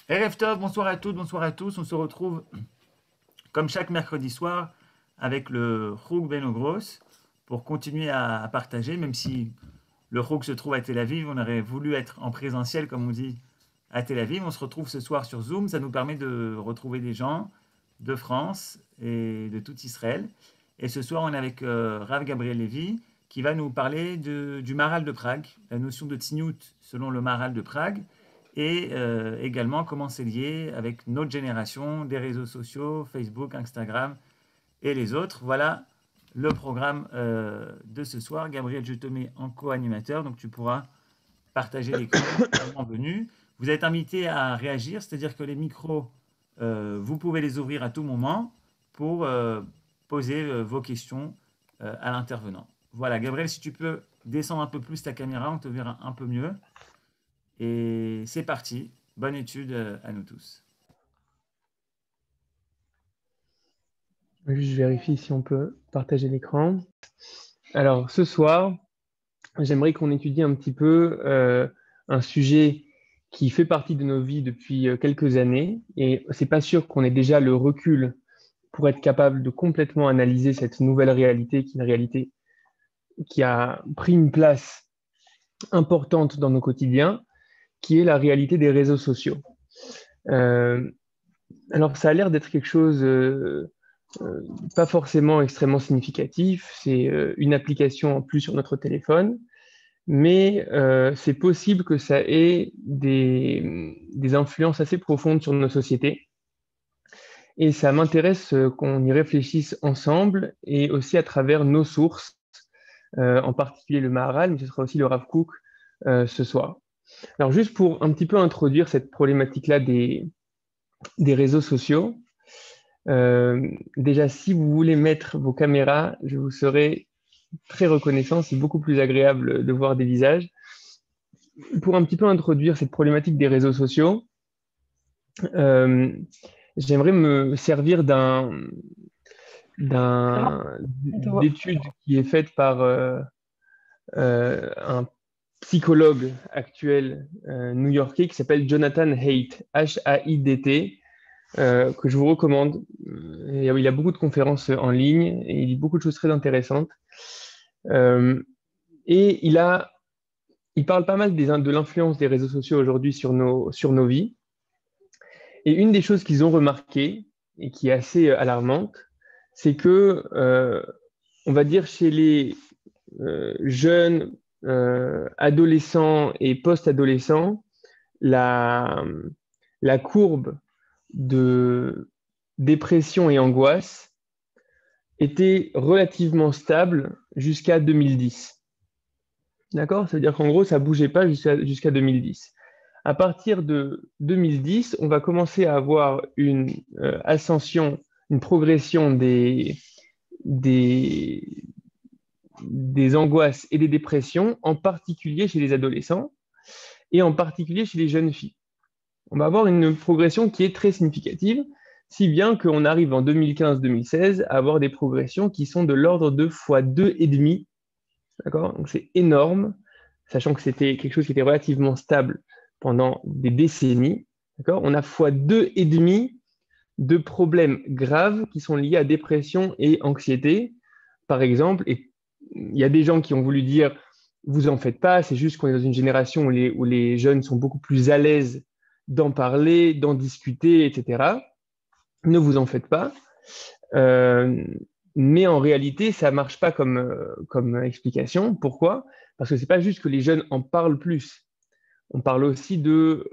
Erev Tov, bonsoir à toutes, bonsoir à tous. On se retrouve comme chaque mercredi soir avec le Chouk Ben Ogros pour continuer à partager, même si le Chouk se trouve à Tel Aviv, on aurait voulu être en présentiel, comme on dit, à Tel Aviv. On se retrouve ce soir sur Zoom, ça nous permet de retrouver des gens de France et de tout Israël. Et ce soir, on est avec Rav Gabriel Lévy qui va nous parler du Maharal de Prague, la notion de Tzniut selon le Maharal de Prague, et également comment c'est lié avec notre génération des réseaux sociaux, Facebook, Instagram et les autres. Voilà le programme de ce soir. Gabriel, je te mets en co-animateur, donc tu pourras partager l'écran le moment venu. Vous êtes invité à réagir, c'est-à-dire que les micros, vous pouvez les ouvrir à tout moment pour poser vos questions à l'intervenant. Voilà, Gabriel, si tu peux descendre un peu plus ta caméra, on te verra un peu mieux. Et c'est parti. Bonne étude à nous tous. Je vérifie si on peut partager l'écran. Alors, ce soir, j'aimerais qu'on étudie un petit peu un sujet qui fait partie de nos vies depuis quelques années. Et c'est pas sûr qu'on ait déjà le recul pour être capable de complètement analyser cette nouvelle réalité, qui est une réalité qui a pris une place importante dans nos quotidiens, qui est la réalité des réseaux sociaux. Euh, alors, ça a l'air d'être quelque chose pas forcément extrêmement significatif. C'est une application en plus sur notre téléphone, mais c'est possible que ça ait des influences assez profondes sur nos sociétés. Et ça m'intéresse qu'on y réfléchisse ensemble et aussi à travers nos sources, en particulier le Maharal, mais ce sera aussi le Rav Kook ce soir. Alors juste pour un petit peu introduire cette problématique-là des réseaux sociaux, déjà, si vous voulez mettre vos caméras, je vous serai très reconnaissant. C'est beaucoup plus agréable de voir des visages. Pour un petit peu introduire cette problématique des réseaux sociaux, euh, j'aimerais me servir d'étude qui est faite par un psychologue actuel new-yorkais qui s'appelle Jonathan Haidt, H-A-I-D-T, que je vous recommande. Il a beaucoup de conférences en ligne et il dit beaucoup de choses très intéressantes. Et il parle pas mal de l'influence des réseaux sociaux aujourd'hui sur nos vies. Et une des choses qu'ils ont remarqué, et qui est assez alarmante, c'est que, on va dire, chez les jeunes, adolescents et post-adolescents, la courbe de dépression et angoisse était relativement stable jusqu'à 2010. D'accord? Ça veut dire qu'en gros, ça ne bougeait pas jusqu'à 2010. À partir de 2010, on va commencer à avoir une ascension, une progression des, des angoisses et des dépressions, en particulier chez les adolescents et en particulier chez les jeunes filles. On va avoir une progression qui est très significative, si bien qu'on arrive en 2015-2016 à avoir des progressions qui sont de l'ordre de x2,5. D'accord? Donc c'est énorme, sachant que c'était quelque chose qui était relativement stable pendant des décennies. D'accord? On a x2,5 de problèmes graves qui sont liés à dépression et anxiété, par exemple. Et il y a des gens qui ont voulu dire, vous en faites pas, c'est juste qu'on est dans une génération où les jeunes sont beaucoup plus à l'aise d'en parler, d'en discuter, etc. Ne vous en faites pas. Mais en réalité, ça ne marche pas comme explication. Pourquoi? Parce que ce n'est pas juste que les jeunes en parlent plus. On parle aussi de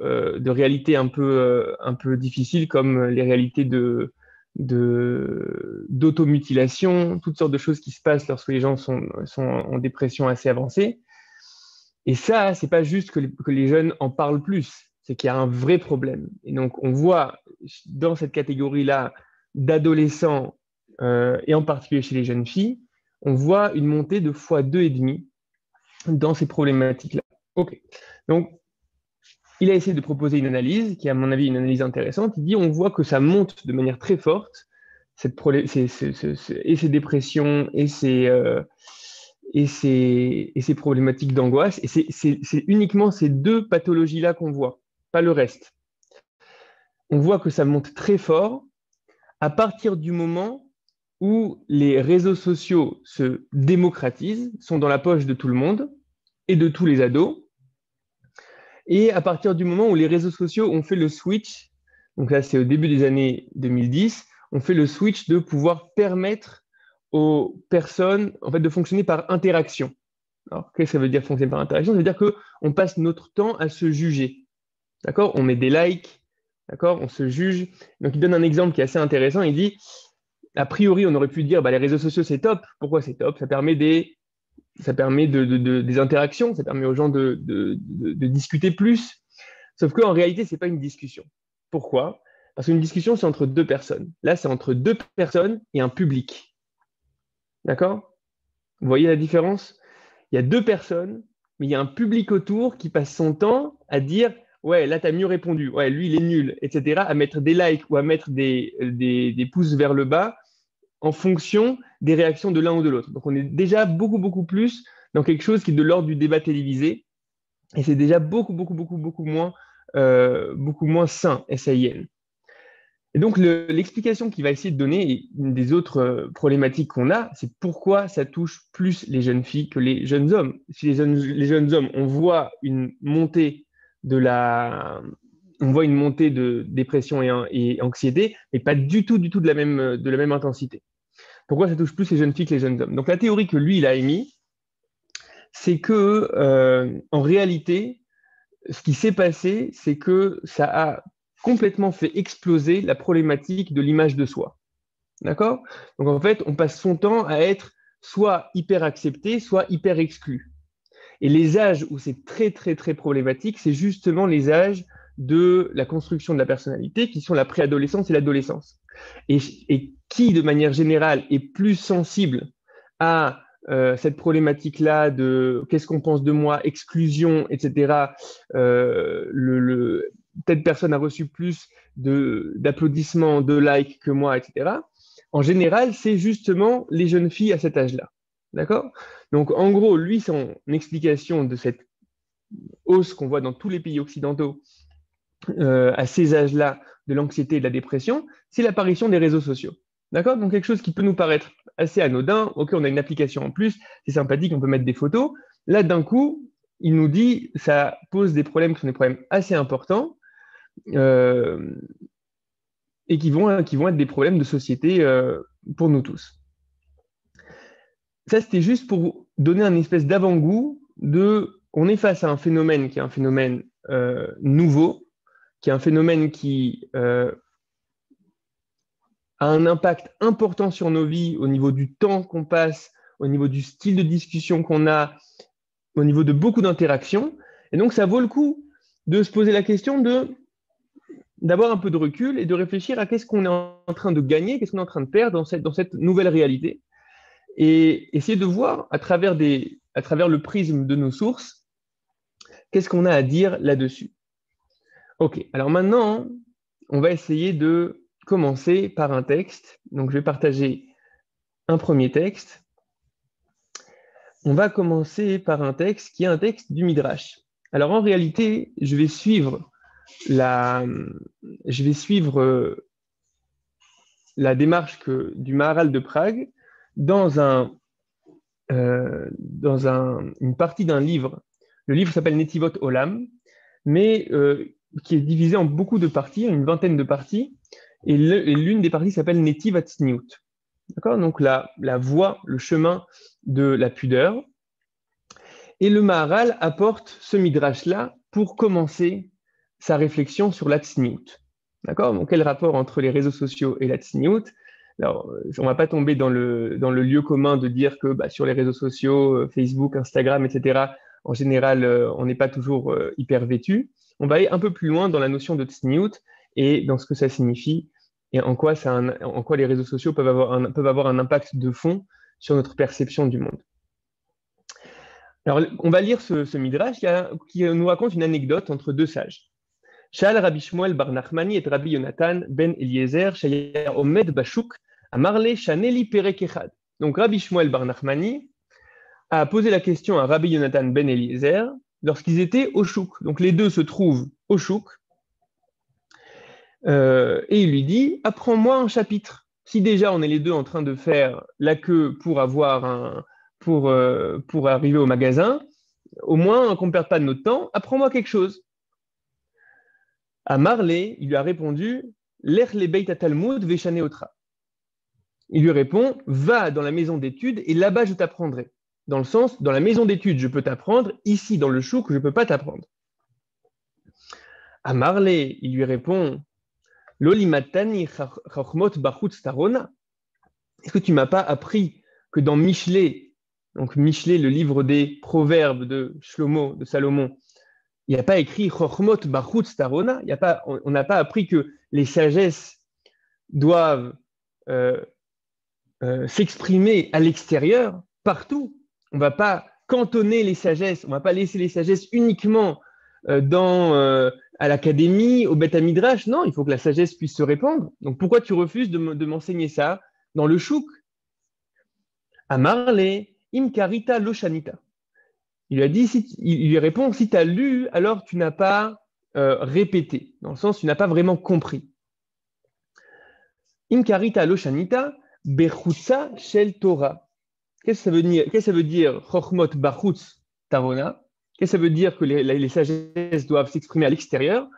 réalités un peu difficiles comme les réalités d'automutilation, toutes sortes de choses qui se passent lorsque les gens sont en dépression assez avancée. Et ça, c'est pas juste que les jeunes en parlent plus, c'est qu'il y a un vrai problème. Et donc, on voit dans cette catégorie-là d'adolescents, et en particulier chez les jeunes filles, on voit une montée de x2,5 dans ces problématiques-là. OK. Donc, il a essayé de proposer une analyse qui est, à mon avis, une analyse intéressante. Il dit on voit que ça monte de manière très forte, et ces dépressions et ces problématiques d'angoisse. Et c'est uniquement ces deux pathologies-là qu'on voit, pas le reste. on voit que ça monte très fort à partir du moment où les réseaux sociaux se démocratisent, sont dans la poche de tout le monde et de tous les ados, et à partir du moment où les réseaux sociaux ont fait le switch, donc là c'est au début des années 2010, on fait le switch de pouvoir permettre aux personnes en fait, de fonctionner par interaction. Alors, qu'est-ce que ça veut dire fonctionner par interaction? Ça veut dire qu'on passe notre temps à se juger. D'accord? On met des likes, d'accord? On se juge. Donc, il donne un exemple qui est assez intéressant. Il dit, a priori, on aurait pu dire, bah, les réseaux sociaux, c'est top. Pourquoi c'est top? Ça permet des interactions, ça permet aux gens de discuter plus. Sauf qu'en réalité, ce n'est pas une discussion. Pourquoi? Parce qu'une discussion, c'est entre deux personnes. Là, c'est entre deux personnes et un public. D'accord? Vous voyez la différence? Il y a deux personnes, mais il y a un public autour qui passe son temps à dire ouais, là, tu as mieux répondu, ouais, lui, il est nul, etc., à mettre des likes ou à mettre des pouces vers le bas en fonction des réactions de l'un ou de l'autre. Donc, on est déjà beaucoup, beaucoup plus dans quelque chose qui est de l'ordre du débat télévisé, et c'est déjà beaucoup, beaucoup, beaucoup, beaucoup moins sain, SAIN. Et donc, l'explication qu'il va essayer de donner, et une des autres problématiques qu'on a, c'est pourquoi ça touche plus les jeunes filles que les jeunes hommes. Si les jeunes hommes, on voit une montée de dépression et anxiété, mais pas du tout de la même intensité. Pourquoi ça touche plus les jeunes filles que les jeunes hommes? Donc, la théorie que lui, il a émise, c'est que, en réalité, ce qui s'est passé, c'est que ça a complètement fait exploser la problématique de l'image de soi. D'accord? Donc en fait, on passe son temps à être soit hyper accepté, soit hyper exclu. Et les âges où c'est très, très, très problématique, c'est justement les âges de la construction de la personnalité, qui sont la préadolescence et l'adolescence. Et qui, de manière générale, est plus sensible à cette problématique-là de qu'est-ce qu'on pense de moi, exclusion, etc. Telle personne a reçu plus d'applaudissements, de likes que moi, etc. En général, c'est justement les jeunes filles à cet âge-là. D'accord? Donc, en gros, lui, son explication de cette hausse qu'on voit dans tous les pays occidentaux à ces âges-là de l'anxiété et de la dépression, c'est l'apparition des réseaux sociaux. D'accord? Donc, quelque chose qui peut nous paraître assez anodin. OK, on a une application en plus, c'est sympathique, on peut mettre des photos. Là, d'un coup, il nous dit ça pose des problèmes qui sont des problèmes assez importants et qui vont être des problèmes de société pour nous tous. Ça, c'était juste pour donner un espèce d'avant-goût on est face à un phénomène qui est un phénomène nouveau, qui est un phénomène qui a un impact important sur nos vies au niveau du temps qu'on passe, au niveau du style de discussion qu'on a, au niveau de beaucoup d'interactions. Et donc, ça vaut le coup de se poser la question d'avoir un peu de recul et de réfléchir à qu'est-ce qu'on est en train de gagner, qu'est-ce qu'on est en train de perdre dans cette nouvelle réalité. Et essayer de voir à travers le prisme de nos sources, qu'est-ce qu'on a à dire là-dessus. OK, alors maintenant, on va essayer de commencer par un texte. Donc, je vais partager un premier texte. On va commencer par un texte qui est un texte du Midrash. Alors, en réalité, je vais suivre la démarche du Maharal de Prague dans une partie d'un livre. Le livre s'appelle Netivot Olam, mais qui est divisé en beaucoup de parties, une vingtaine de parties, et l'une des parties s'appelle Netiv Hatzniut. D'accord? Donc la voie, le chemin de la pudeur. Et le Maharal apporte ce midrash-là pour commencer sa réflexion sur la tzniut. D'accord? Donc quel rapport entre les réseaux sociaux et la tzniut? Alors, on ne va pas tomber dans le lieu commun de dire que sur les réseaux sociaux, Facebook, Instagram, etc., en général, on n'est pas toujours hyper vêtu. On va aller un peu plus loin dans la notion de tzniut et dans ce que ça signifie et en quoi les réseaux sociaux peuvent avoir un impact de fond sur notre perception du monde. Alors, on va lire ce midrash qui nous raconte une anecdote entre deux sages. Shal Rabbi Shmuel bar Nachmani et Rabbi Yonatan ben Eliezer shaya omed bashuk amarle shaneli perek echad. Donc, Rabbi Shmuel bar Nachmani a posé la question à Rabbi Yonatan ben Eliezer lorsqu'ils étaient au chouk. Donc, les deux se trouvent au chouk. Et il lui dit, apprends-moi un chapitre. Si déjà on est les deux en train de faire la queue pour arriver au magasin, au moins qu'on ne perde pas de notre temps, apprends-moi quelque chose. À Marley, il lui a répondu, Lech le Beit Talmud veshane otra. Il lui répond, va dans la maison d'études et là-bas je t'apprendrai. Dans le sens, dans la maison d'études, je peux t'apprendre, ici dans le chouk, je ne peux pas t'apprendre. À Marley, il lui répond, Lolimatani chachmot bachutz tarona. Est-ce que tu ne m'as pas appris que dans Michelet, donc Michelet, le livre des proverbes de Shlomo, de Salomon, il n'y a pas écrit chachmot bachutz tarona, on n'a pas appris que les sagesses doivent s'exprimer à l'extérieur, partout. On ne va pas cantonner les sagesses, on ne va pas laisser les sagesses uniquement à l'académie, au Beth Midrash. Non, il faut que la sagesse puisse se répandre. Donc pourquoi tu refuses de m'enseigner ça dans le chouk? Amarle, imkarita loshanita. Il lui répond, si tu as lu, alors tu n'as pas répété, dans le sens tu n'as pas vraiment compris. Imkarita loshanita, bechutza shel Torah. Qu'est-ce que ça veut dire chochmot bachutz tarona? Qu'est-ce que ça veut dire que les sagesses doivent s'exprimer à l'extérieur?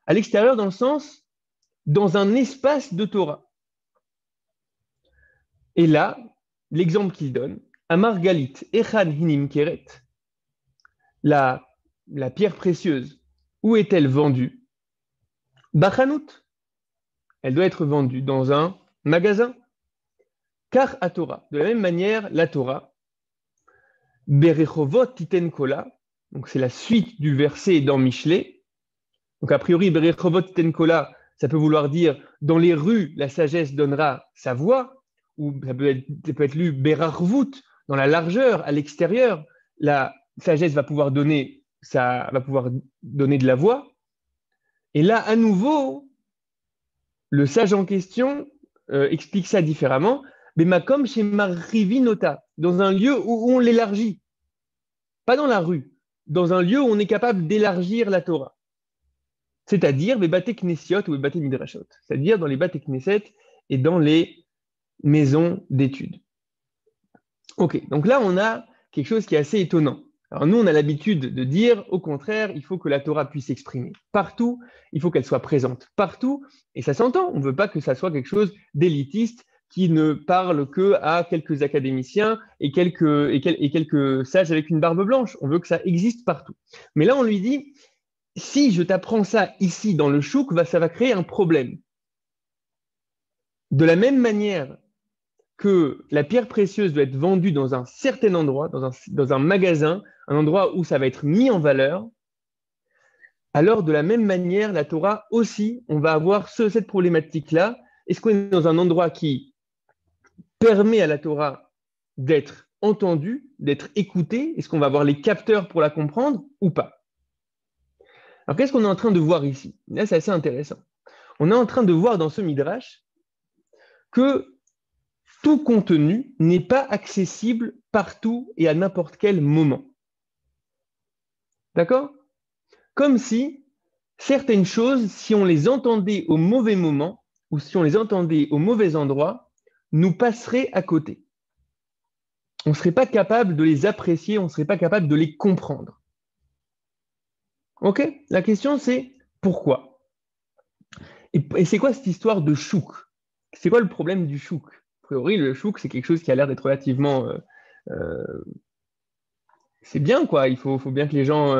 À l'extérieur, dans le sens, dans un espace de Torah. Et là, l'exemple qu'il donne, Amar Galit, Echan Hinim Keret, la pierre précieuse, où est-elle vendue? Bachanout, elle doit être vendue dans un magasin. Car à Torah, de la même manière, la Torah, Berechovot Titen Kola, donc c'est la suite du verset dans Michelet. Donc a priori, Berechovot Titen Kola, ça peut vouloir dire dans les rues, la sagesse donnera sa voix, ou ça peut être lu Berarvout, dans la largeur, à l'extérieur, la sagesse va pouvoir donner de la voix. Et là, à nouveau, le sage en question explique ça différemment. Bemakom chez Marivinota, dans un lieu où on l'élargit. Pas dans la rue, dans un lieu où on est capable d'élargir la Torah. C'est-à-dire les Bate Knessiot ou les Bate Midrashot. C'est-à-dire dans les Bate Knesset et dans les maisons d'études. Ok, donc là, on a quelque chose qui est assez étonnant. Alors nous, on a l'habitude de dire, au contraire, il faut que la Torah puisse s'exprimer partout, il faut qu'elle soit présente partout, et ça s'entend. On ne veut pas que ça soit quelque chose d'élitiste qui ne parle que à quelques académiciens et quelques sages avec une barbe blanche. On veut que ça existe partout. Mais là, on lui dit, si je t'apprends ça ici dans le chouk, ça va créer un problème. De la même manière que la pierre précieuse doit être vendue dans un certain endroit, dans un magasin, un endroit où ça va être mis en valeur, alors de la même manière, la Torah aussi, on va avoir cette problématique-là. Est-ce qu'on est dans un endroit qui permet à la Torah d'être entendue, d'être écoutée? Est-ce qu'on va avoir les capteurs pour la comprendre ou pas? Alors, qu'est-ce qu'on est en train de voir ici? Là, c'est assez intéressant. On est en train de voir dans ce Midrash que tout contenu n'est pas accessible partout et à n'importe quel moment. D'accord? Comme si certaines choses, si on les entendait au mauvais moment ou si on les entendait au mauvais endroit, nous passeraient à côté. On ne serait pas capable de les apprécier, on ne serait pas capable de les comprendre. Ok? La question c'est pourquoi? Et c'est quoi cette histoire de chouk? C'est quoi le problème du chouk? A priori, le chouk, c'est quelque chose qui a l'air d'être relativement... c'est bien, quoi. Il faut bien que les gens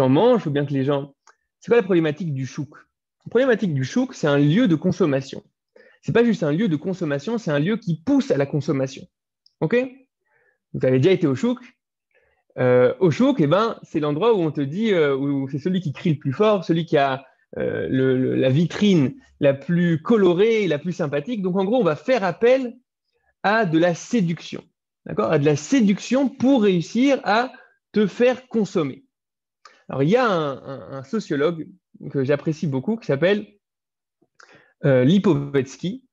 mangent, il faut bien que les gens... C'est quoi la problématique du chouk? La problématique du chouk, c'est un lieu de consommation. C'est pas juste un lieu de consommation, c'est un lieu qui pousse à la consommation. Ok? Vous avez déjà été au chouk. Au chouk, c'est l'endroit où on te dit, où c'est celui qui crie le plus fort, celui qui a la vitrine la plus colorée, la plus sympathique. Donc, en gros, on va faire appel à de la séduction. D'accord? À de la séduction pour réussir à te faire consommer. Alors, il y a un sociologue que j'apprécie beaucoup qui s'appelle Lipovetsky,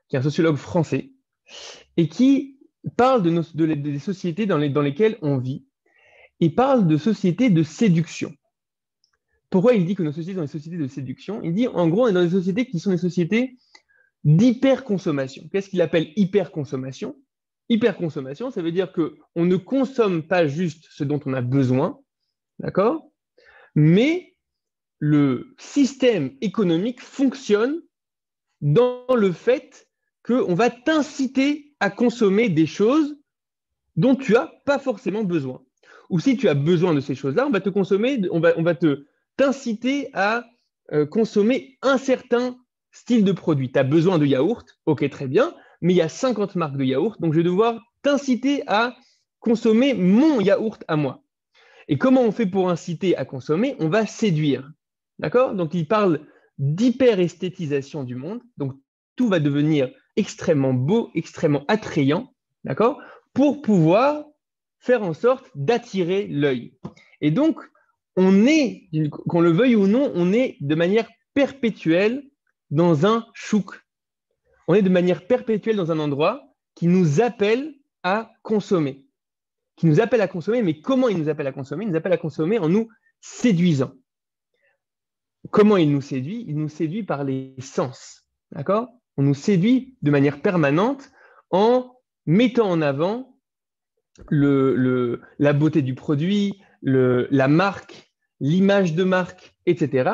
qui est un sociologue français, et qui parle des sociétés dans lesquelles on vit, et parle de sociétés de séduction. pourquoi il dit que nos sociétés sont des sociétés de séduction? Il dit, en gros, on est dans des sociétés qui sont des sociétés d'hyperconsommation. Qu'est-ce qu'il appelle hyperconsommation? Hyperconsommation, ça veut dire qu'on ne consomme pas juste ce dont on a besoin, d'accord? Mais le système économique fonctionne dans le fait qu'on va t'inciter à consommer des choses dont tu n'as pas forcément besoin. Ou si tu as besoin de ces choses-là, on va t'inciter à consommer un certain style de produit. Tu as besoin de yaourt, ok, très bien, mais il y a 50 marques de yaourt, donc je vais devoir t'inciter à consommer mon yaourt à moi. Et comment on fait pour inciter à consommer? On va séduire. D'accord? Donc, il parle d'hyper-esthétisation du monde. Donc, tout va devenir extrêmement beau, extrêmement attrayant, d'accord? Pour pouvoir faire en sorte d'attirer l'œil. Et donc, on est, qu'on le veuille ou non, on est de manière perpétuelle dans un chouk. On est de manière perpétuelle dans un endroit qui nous appelle à consommer. Qui nous appelle à consommer, mais comment il nous appelle à consommer? Il nous appelle à consommer en nous séduisant. Comment il nous séduit? Il nous séduit par les sens. D'accord? On nous séduit de manière permanente en mettant en avant la beauté du produit, la marque, l'image de marque, etc.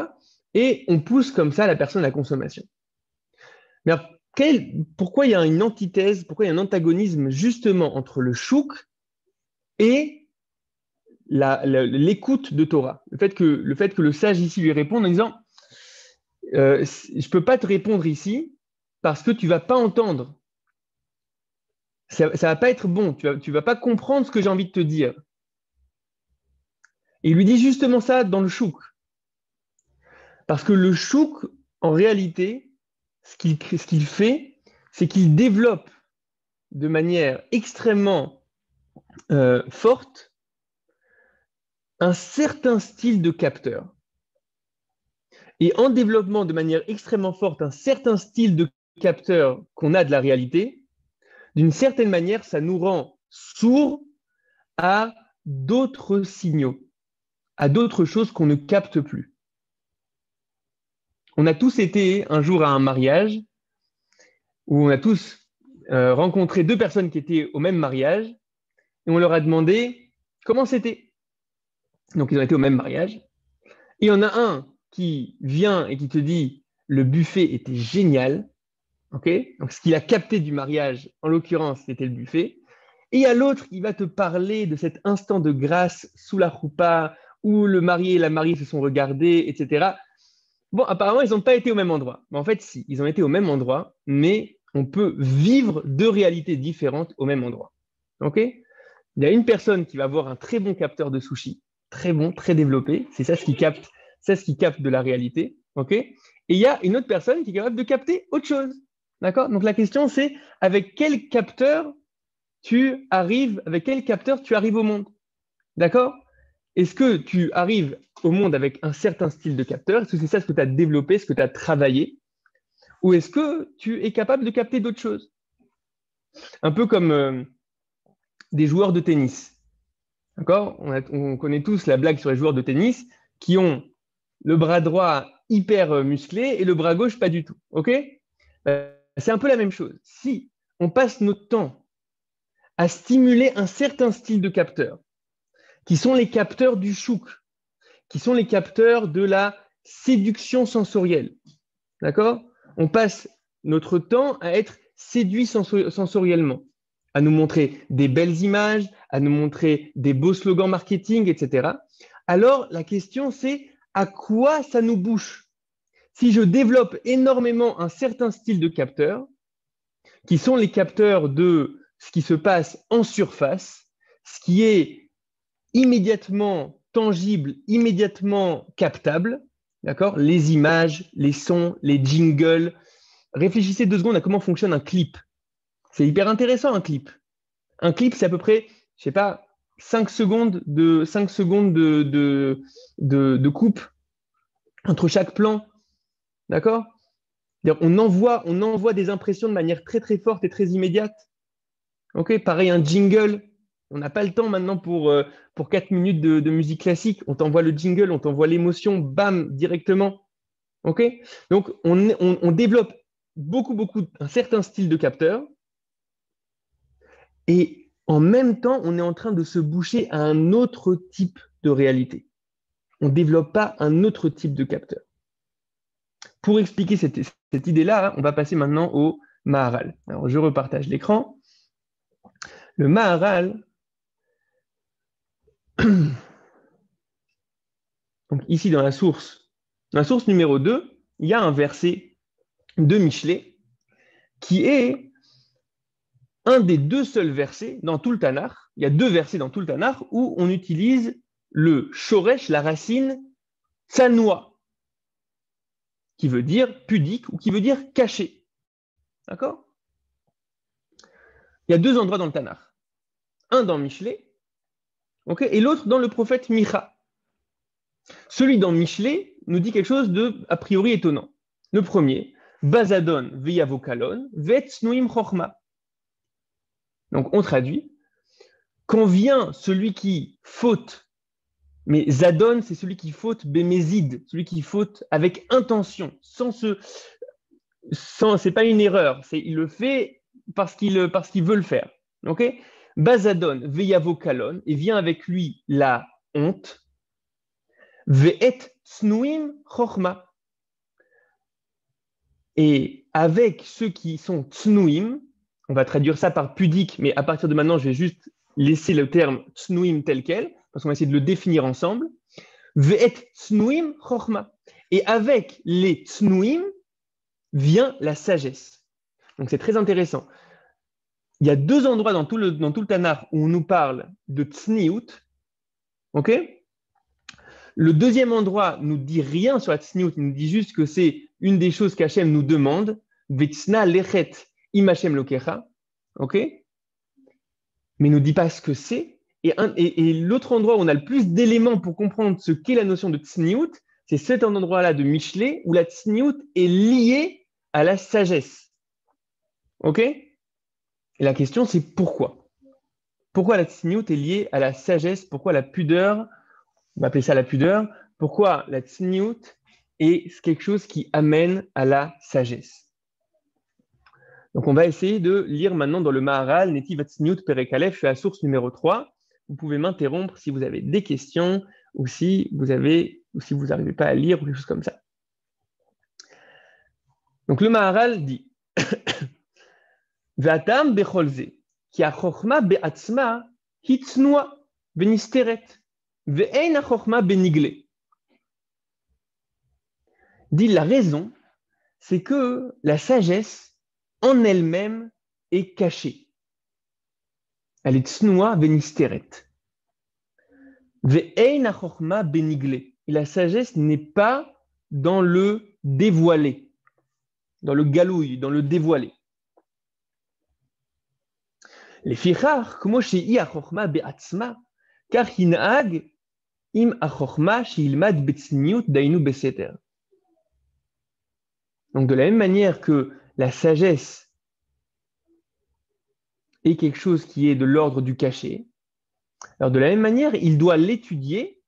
Et on pousse comme ça la personne à la consommation. Mais alors, pourquoi il y a une antithèse, pourquoi il y a un antagonisme justement entre le chouk et l'écoute de Torah? Le fait que le sage ici lui réponde en disant je ne peux pas te répondre ici parce que tu ne vas pas entendre. Ça ne va pas être bon. Tu ne vas pas comprendre ce que j'ai envie de te dire. Et il lui dit justement ça dans le chouk. Parce que le chouk, en réalité, ce qu'il fait, c'est qu'il développe de manière extrêmement forte un certain style de capteur. Et en développement de manière extrêmement forte un certain style de capteur qu'on a de la réalité, d'une certaine manière, ça nous rend sourds à d'autres signaux, à d'autres choses qu'on ne capte plus. On a tous été un jour à un mariage où on a tous rencontré deux personnes qui étaient au même mariage et on leur a demandé comment c'était. Donc, ils ont été au même mariage. Et il y en a un qui vient et qui te dit le buffet était génial. Okay, donc, ce qu'il a capté du mariage, en l'occurrence, c'était le buffet. Et il y a l'autre qui va te parler de cet instant de grâce sous la choupa où le marié et la mariée se sont regardés, etc. Bon, apparemment, ils n'ont pas été au même endroit. Mais en fait, si, ils ont été au même endroit, mais on peut vivre deux réalités différentes au même endroit. Ok? Il y a une personne qui va avoir un très bon capteur de sushi, très bon, très développé. C'est ça ce qui capte de la réalité. Ok? Et il y a une autre personne qui est capable de capter autre chose. D'accord? Donc la question, c'est avec quel capteur tu arrives au monde? D'accord? Est-ce que tu arrives au monde avec un certain style de capteur? Est-ce que c'est ça ce que tu as développé, ce que tu as travaillé? Ou est-ce que tu es capable de capter d'autres choses? Un peu comme des joueurs de tennis. D'accord? On connaît tous la blague sur les joueurs de tennis qui ont le bras droit hyper musclé et le bras gauche pas du tout. OK? C'est un peu la même chose. Si on passe notre temps à stimuler un certain style de capteur, qui sont les capteurs du chouk, qui sont les capteurs de la séduction sensorielle. D'accord? On passe notre temps à être séduit sensoriellement, à nous montrer des belles images, à nous montrer des beaux slogans marketing, etc. Alors, la question, c'est à quoi ça nous bouche? Si je développe énormément un certain style de capteurs, qui sont les capteurs de ce qui se passe en surface, ce qui est immédiatement tangible, immédiatement captable, d'accord? Les images, les sons, les jingles. Réfléchissez 2 secondes à comment fonctionne un clip. C'est hyper intéressant, un clip. Un clip, c'est à peu près, je sais pas, 5 secondes de coupe entre chaque plan. D'accord? On envoie des impressions de manière très, très forte et très immédiate. Ok, pareil, un jingle. On n'a pas le temps maintenant pour 4 minutes de musique classique. On t'envoie le jingle, on t'envoie l'émotion, bam, directement. OK? Donc, on développe un certain style de capteur et en même temps, on est en train de se boucher à un autre type de réalité. On ne développe pas un autre type de capteur. Pour expliquer cette idée-là, on va passer maintenant au Maharal. Alors, je repartage l'écran. Le Maharal, donc ici dans la source numéro 2, il y a un verset de Michelet qui est un des deux seuls versets dans tout le Tanakh. Il y a 2 versets dans tout le Tanakh où on utilise le shoresh, la racine tsanoua, qui veut dire pudique ou qui veut dire caché. D'accord? Il y a 2 endroits dans le Tanakh. Un dans Michelet, okay, et l'autre dans le prophète Micha. Celui dans Michelet nous dit quelque chose de a priori étonnant. Le premier, Bazadon veyavokalon vetsnuim chochma. Donc on traduit, quand vient celui qui faute, mais Zadon c'est celui qui faute bémézide, celui qui faute avec intention, c'est pas une erreur, il le fait parce qu'il veut le faire. Okay? Bazadon veyavokalon, et vient avec lui la honte, ve'et tsnuim chochma. Et avec ceux qui sont tsnuim, on va traduire ça par pudique, mais à partir de maintenant, je vais juste laisser le terme tsnuim tel quel, parce qu'on va essayer de le définir ensemble. Ve'et tsnuim chochma. Et avec les tsnuim vient la sagesse. Donc c'est très intéressant. Il y a 2 endroits dans tout le Tanakh où on nous parle de tsniout. Ok? Le deuxième endroit nous dit rien sur la tsniout, il nous dit juste que c'est une des choses qu'Hachem nous demande. Vetsna lechet im Hashem lokecha. Ok? Mais il ne nous dit pas ce que c'est. Et l'autre endroit où on a le plus d'éléments pour comprendre ce qu'est la notion de tsniout, c'est cet endroit-là de Michelet où la tsniout est liée à la sagesse. Ok? Et la question, c'est pourquoi? Pourquoi la tsniout est liée à la sagesse? Pourquoi la pudeur, on va appeler ça la pudeur, pourquoi la tsniout est quelque chose qui amène à la sagesse? Donc, on va essayer de lire maintenant dans le Maharal, Netiv Tsniout Perek Aleph, je suis à la source numéro 3. Vous pouvez m'interrompre si vous avez des questions ou si vous n'arrivez pas à lire ou quelque chose comme ça. Donc, le Maharal dit Vatam becholze, ki achokma be'atzma hitsnua benisteret, ve'ein achokma benigle. Dit la raison, c'est que la sagesse en elle-même est cachée. Elle est tsnoua benisteret. Ve'ein achokma benigle. Et la sagesse n'est pas dans le dévoilé, dans le galouille, dans le dévoilé. Les fichar, כמו שהיא החוכמה בעצמה, כך ינהג עם החוכמה שילמד בצניעות דיינו בסתר. Donc de la même manière que la sagesse est quelque chose qui est de l'ordre du caché, alors de la même manière, il doit l'étudier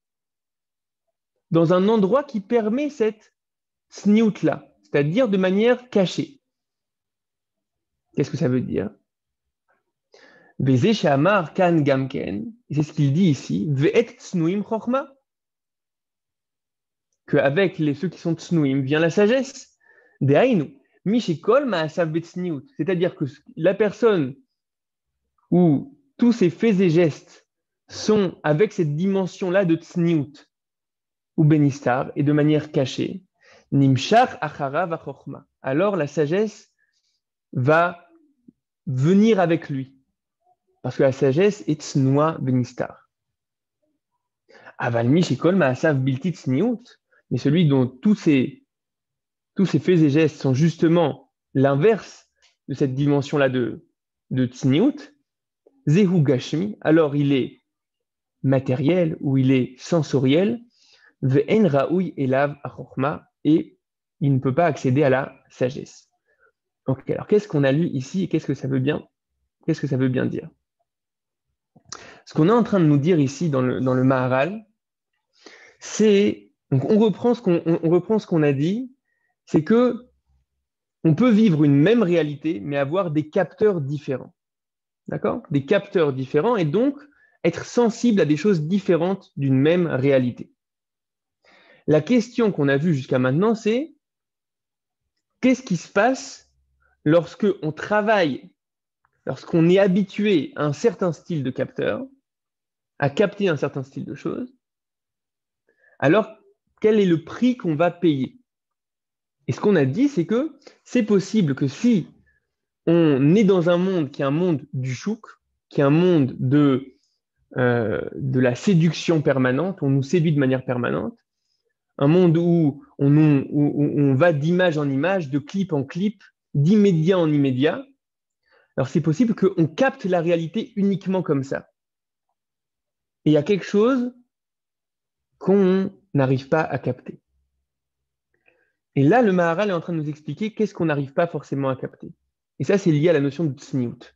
dans un endroit qui permet cette tsniout-là, c'est-à-dire de manière cachée. Qu'est-ce que ça veut dire? Vezé shamar kan gamken, c'est ce qu'il dit ici, ve'et tsnuim chochma, qu'avec ceux qui sont tsnuim vient la sagesse. Dehainu, mishikol ma'asav betsniout, c'est-à-dire que la personne où tous ses faits et gestes sont avec cette dimension-là de tsniout ou benistar et de manière cachée, nimshach acharav achochma, alors la sagesse va venir avec lui. Parce que la sagesse est tsnoua benistar. Aval mishikol ma'asav bilti tsniout, mais celui dont tous ses faits et gestes sont justement l'inverse de cette dimension-là de tsniout, zehu gashmi, alors il est matériel ou il est sensoriel, ve'en ra'ouy elav achochma, et il ne peut pas accéder à la sagesse. Ok, alors qu'est-ce qu'on a lu ici et qu'est-ce que ça veut bien dire? Ce qu'on est en train de nous dire ici dans le Maharal, c'est, donc on reprend ce qu'on a dit, c'est que on peut vivre une même réalité, mais avoir des capteurs différents. D'accord? Des capteurs différents et donc être sensible à des choses différentes d'une même réalité. La question qu'on a vue jusqu'à maintenant, c'est qu'est-ce qui se passe lorsqu'on travaille, lorsqu'on est habitué à un certain style de capteur, à capter un certain style de choses, alors quel est le prix qu'on va payer? Et ce qu'on a dit, c'est que c'est possible que si on est dans un monde qui est un monde du chouk, qui est un monde de la séduction permanente, on nous séduit de manière permanente, un monde où on va d'image en image, de clip en clip, d'immédiat en immédiat. Alors c'est possible qu'on capte la réalité uniquement comme ça. Et il y a quelque chose qu'on n'arrive pas à capter. Et là, le Maharal est en train de nous expliquer qu'est-ce qu'on n'arrive pas forcément à capter. Et ça, c'est lié à la notion de tsniout.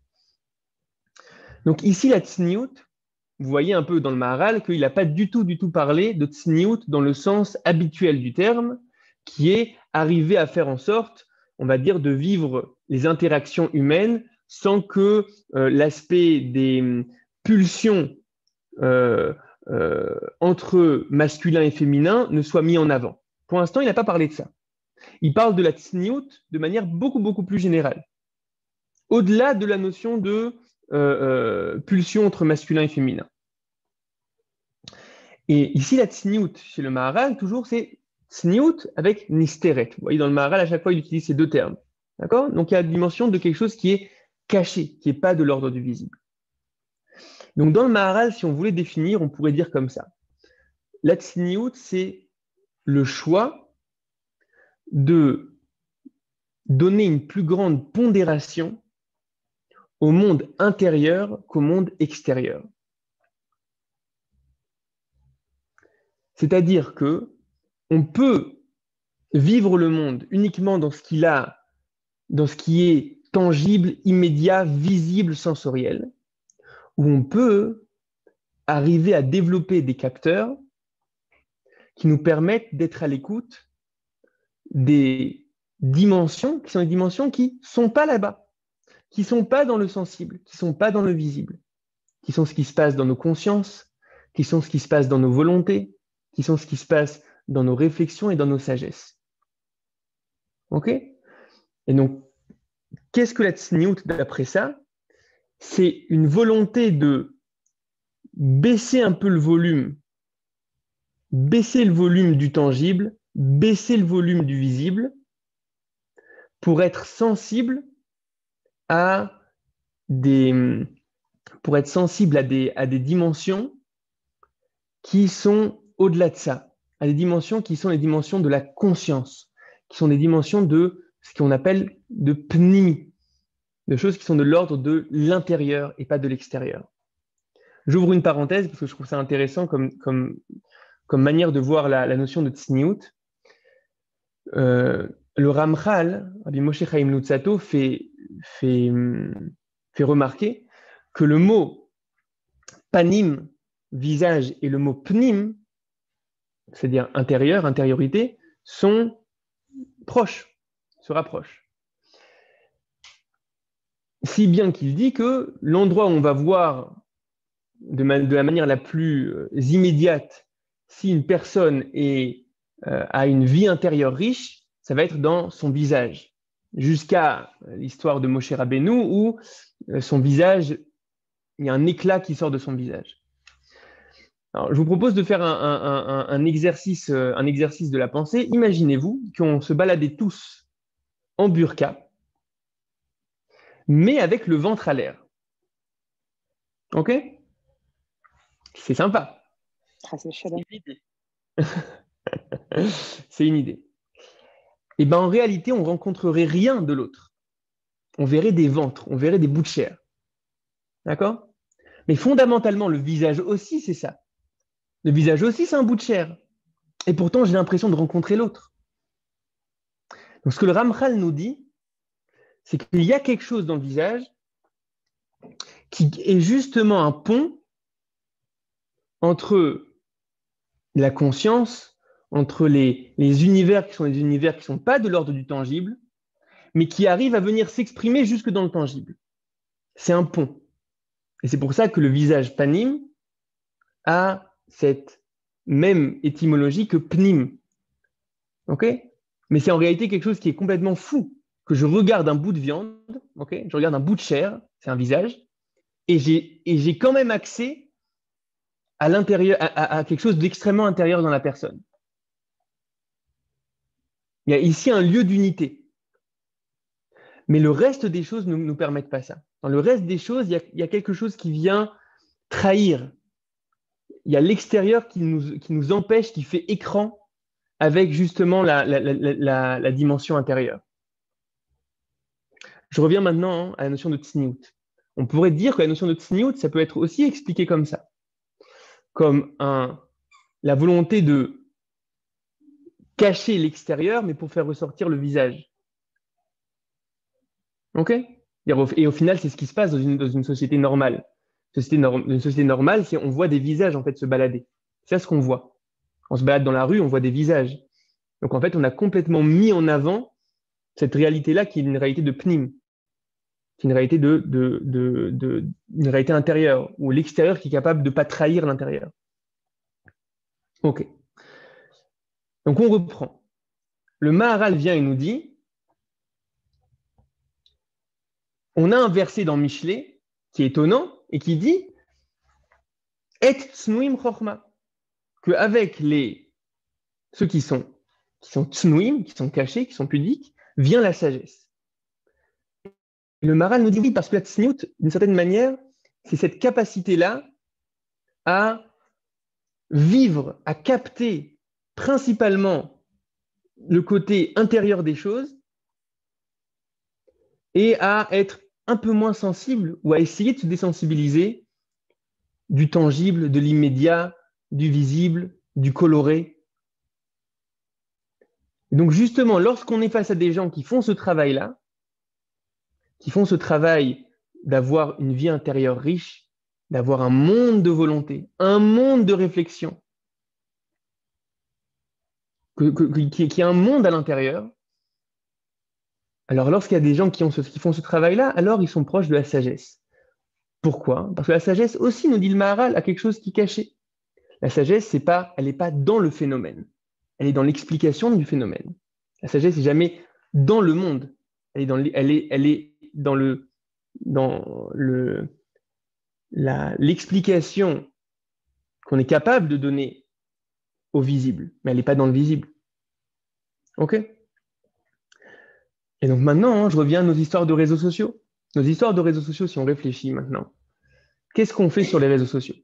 Donc ici, la tsniout, vous voyez un peu dans le Maharal qu'il n'a pas du tout parlé de tsniout dans le sens habituel du terme, qui est arriver à faire en sorte, on va dire, de vivre les interactions humaines sans que l'aspect des pulsions entre masculin et féminin ne soit mis en avant. Pour l'instant, il n'a pas parlé de ça. Il parle de la tsniout de manière beaucoup plus générale, au-delà de la notion de pulsion entre masculin et féminin. Et ici, la tsniout chez le Maharal, toujours, c'est tsniout avec nisteret. Vous voyez, dans le Maharal, à chaque fois, il utilise ces deux termes. D'accord? Donc, il y a la dimension de quelque chose qui est caché, qui n'est pas de l'ordre du visible. Donc, dans le Maharal, si on voulait définir, on pourrait dire comme ça. La tsniout, c'est le choix de donner une plus grande pondération au monde intérieur qu'au monde extérieur. C'est-à-dire que on peut vivre le monde uniquement dans ce qu'il a, dans ce qui est tangible, immédiat, visible, sensoriel, où on peut arriver à développer des capteurs qui nous permettent d'être à l'écoute des dimensions qui sont des dimensions qui ne sont pas là-bas, qui ne sont pas dans le sensible, qui ne sont pas dans le visible, qui sont ce qui se passe dans nos consciences, qui sont ce qui se passe dans nos volontés, qui sont ce qui se passe dans nos réflexions et dans nos sagesses. OK? Et donc, qu'est-ce que la tsniout d'après ça? C'est une volonté de baisser un peu le volume, baisser le volume du tangible, baisser le volume du visible pour être sensible à des dimensions qui sont au-delà de ça, à des dimensions qui sont les dimensions de la conscience, qui sont des dimensions de ce qu'on appelle de pnimi, de choses qui sont de l'ordre de l'intérieur et pas de l'extérieur. J'ouvre une parenthèse parce que je trouve ça intéressant comme manière de voir la notion de tsniout. Le Ramchal, Rabbi Moshe Chaim Luzzatto, fait remarquer que le mot panim, visage, et le mot pnim, c'est-à-dire intérieur, intériorité, sont proches, se rapprochent. Si bien qu'il dit que l'endroit où on va voir de la manière la plus immédiate si une personne a une vie intérieure riche, ça va être dans son visage. Jusqu'à l'histoire de Moshe Rabbeinu où son visage, il y a un éclat qui sort de son visage. Alors, je vous propose de faire un exercice de la pensée. Imaginez-vous qu'on se baladait tous en burqa, mais avec le ventre à l'air. OK? C'est sympa. C'est une idée. C'est une idée. Et bien en réalité, on ne rencontrerait rien de l'autre. On verrait des ventres, on verrait des bouts de chair. D'accord? Mais fondamentalement, le visage aussi, c'est ça. Le visage aussi, c'est un bout de chair. Et pourtant, j'ai l'impression de rencontrer l'autre. Donc, ce que le Ramchal nous dit, c'est qu'il y a quelque chose dans le visage qui est justement un pont entre la conscience, entre les univers qui sont des univers qui ne sont pas de l'ordre du tangible, mais qui arrivent à venir s'exprimer jusque dans le tangible. C'est un pont. Et c'est pour ça que le visage panim a cette même étymologie que pnim. Ok? Mais c'est en réalité quelque chose qui est complètement fou, que je regarde un bout de viande, ok? Je regarde un bout de chair, c'est un visage, et j'ai quand même accès à l'intérieur, à quelque chose d'extrêmement intérieur dans la personne. Il y a ici un lieu d'unité. Mais le reste des choses ne nous permettent pas ça. Dans le reste des choses, il y a quelque chose qui vient trahir. Il y a l'extérieur qui nous empêche, qui fait écran avec justement la dimension intérieure. Je reviens maintenant à la notion de tsniout. On pourrait dire que la notion de tsniout, ça peut être aussi expliqué comme ça, comme la volonté de cacher l'extérieur, mais pour faire ressortir le visage. Ok? Et au final, c'est ce qui se passe dans une société normale. Une société normale, c'est on voit des visages en fait se balader. C'est ce qu'on voit. On se balade dans la rue, on voit des visages. Donc en fait, on a complètement mis en avant cette réalité-là qui est une réalité de pnim, qui est une réalité une réalité intérieure, ou l'extérieur qui est capable de ne pas trahir l'intérieur. Ok. Donc on reprend. Le Maharal vient et nous dit, on a un verset dans Michelet qui est étonnant et qui dit Et tsnuim chorma, qu'avec ceux qui sont tsnuim, qui sont cachés, qui sont pudiques, vient la sagesse. Le Maharal nous dit oui, parce que la tsniout, d'une certaine manière, c'est cette capacité-là à vivre, à capter principalement le côté intérieur des choses et à être un peu moins sensible ou à essayer de se désensibiliser du tangible, de l'immédiat, du visible, du coloré. Et donc justement, lorsqu'on est face à des gens qui font ce travail-là, qui font ce travail d'avoir une vie intérieure riche, d'avoir un monde de volonté, un monde de réflexion, qui a un monde à l'intérieur, alors lorsqu'il y a des gens qui font ce travail-là, alors ils sont proches de la sagesse. Pourquoi? Parce que la sagesse aussi, nous dit le Maharal, a quelque chose qui est caché. La sagesse, elle n'est pas dans le phénomène. Elle est dans l'explication du phénomène. La sagesse n'est jamais dans le monde. Elle est dans l'explication qu'on est capable de donner au visible, mais elle n'est pas dans le visible. OK? Et donc maintenant, je reviens à nos histoires de réseaux sociaux. Nos histoires de réseaux sociaux, si on réfléchit maintenant, qu'est-ce qu'on fait sur les réseaux sociaux?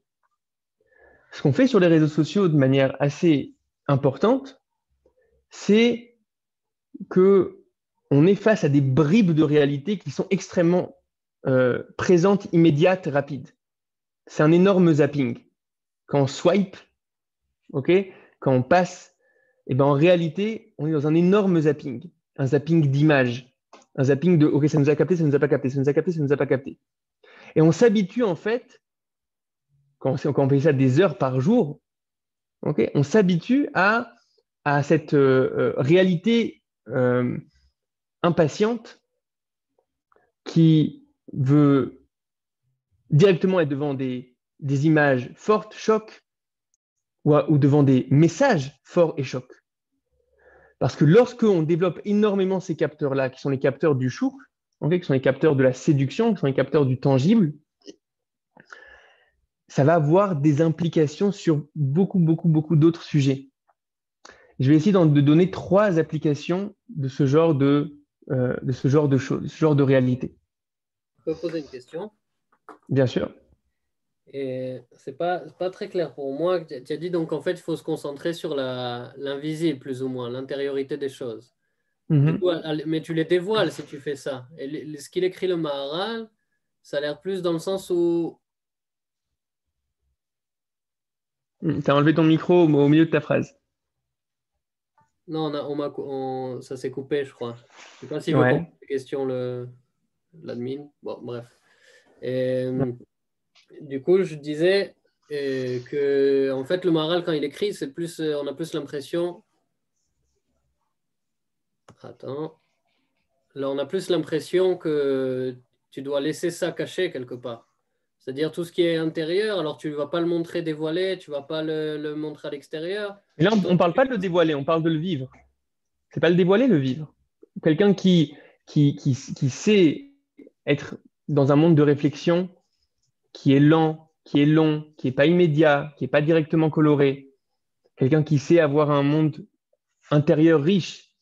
Ce qu'on fait sur les réseaux sociaux de manière assez importante, c'est que on est face à des bribes de réalité qui sont extrêmement présentes, immédiates, rapides. C'est un énorme zapping. Quand on swipe, okay, quand on passe, et ben en réalité, on est dans un énorme zapping. Un zapping d'images. Un zapping de « ok, ça nous a capté, ça nous a pas capté, ça nous a capté, ça nous a pas capté ». Et on s'habitue en fait, quand on fait ça des heures par jour, okay, on s'habitue à cette réalité impatiente qui veut directement être devant des images fortes, chocs, ou devant des messages forts et chocs. Parce que lorsqu'on développe énormément ces capteurs-là, qui sont les capteurs du chouk, okay, qui sont les capteurs de la séduction, qui sont les capteurs du tangible, ça va avoir des implications sur beaucoup, beaucoup, beaucoup d'autres sujets. Je vais essayer de donner 3 applications de ce genre de choses, de ce genre de réalité. Je peux poser une question? Bien sûr. Et c'est pas très clair pour moi. Tu as dit donc en fait, il faut se concentrer sur l'invisible, plus ou moins, l'intériorité des choses. Du coup, mais tu les dévoiles si tu fais ça. Et ce qu'il écrit le Maharal, ça a l'air plus dans le sens où... Tu as enlevé ton micro au milieu de ta phrase. Non, ça s'est coupé, je crois. Je ne sais pas s'il veut Ouais. poser des questions, l'admin. Bon, bref. Et, du coup, je disais, Et que, en fait, le Maharal, quand il écrit, c'est plus, on a plus l'impression. Attends. Là, on a plus l'impression que tu dois laisser ça caché quelque part. C'est-à-dire tout ce qui est intérieur, alors tu ne vas pas le montrer dévoilé, tu ne vas pas le montrer à l'extérieur. Et là, on ne parle pas de le dévoiler, on parle de le vivre. C'est pas le dévoiler, le vivre. Quelqu'un qui sait être dans un monde de réflexion qui est lent, qui est long, qui n'est pas immédiat, qui n'est pas directement coloré. Quelqu'un qui sait avoir un monde intérieur riche,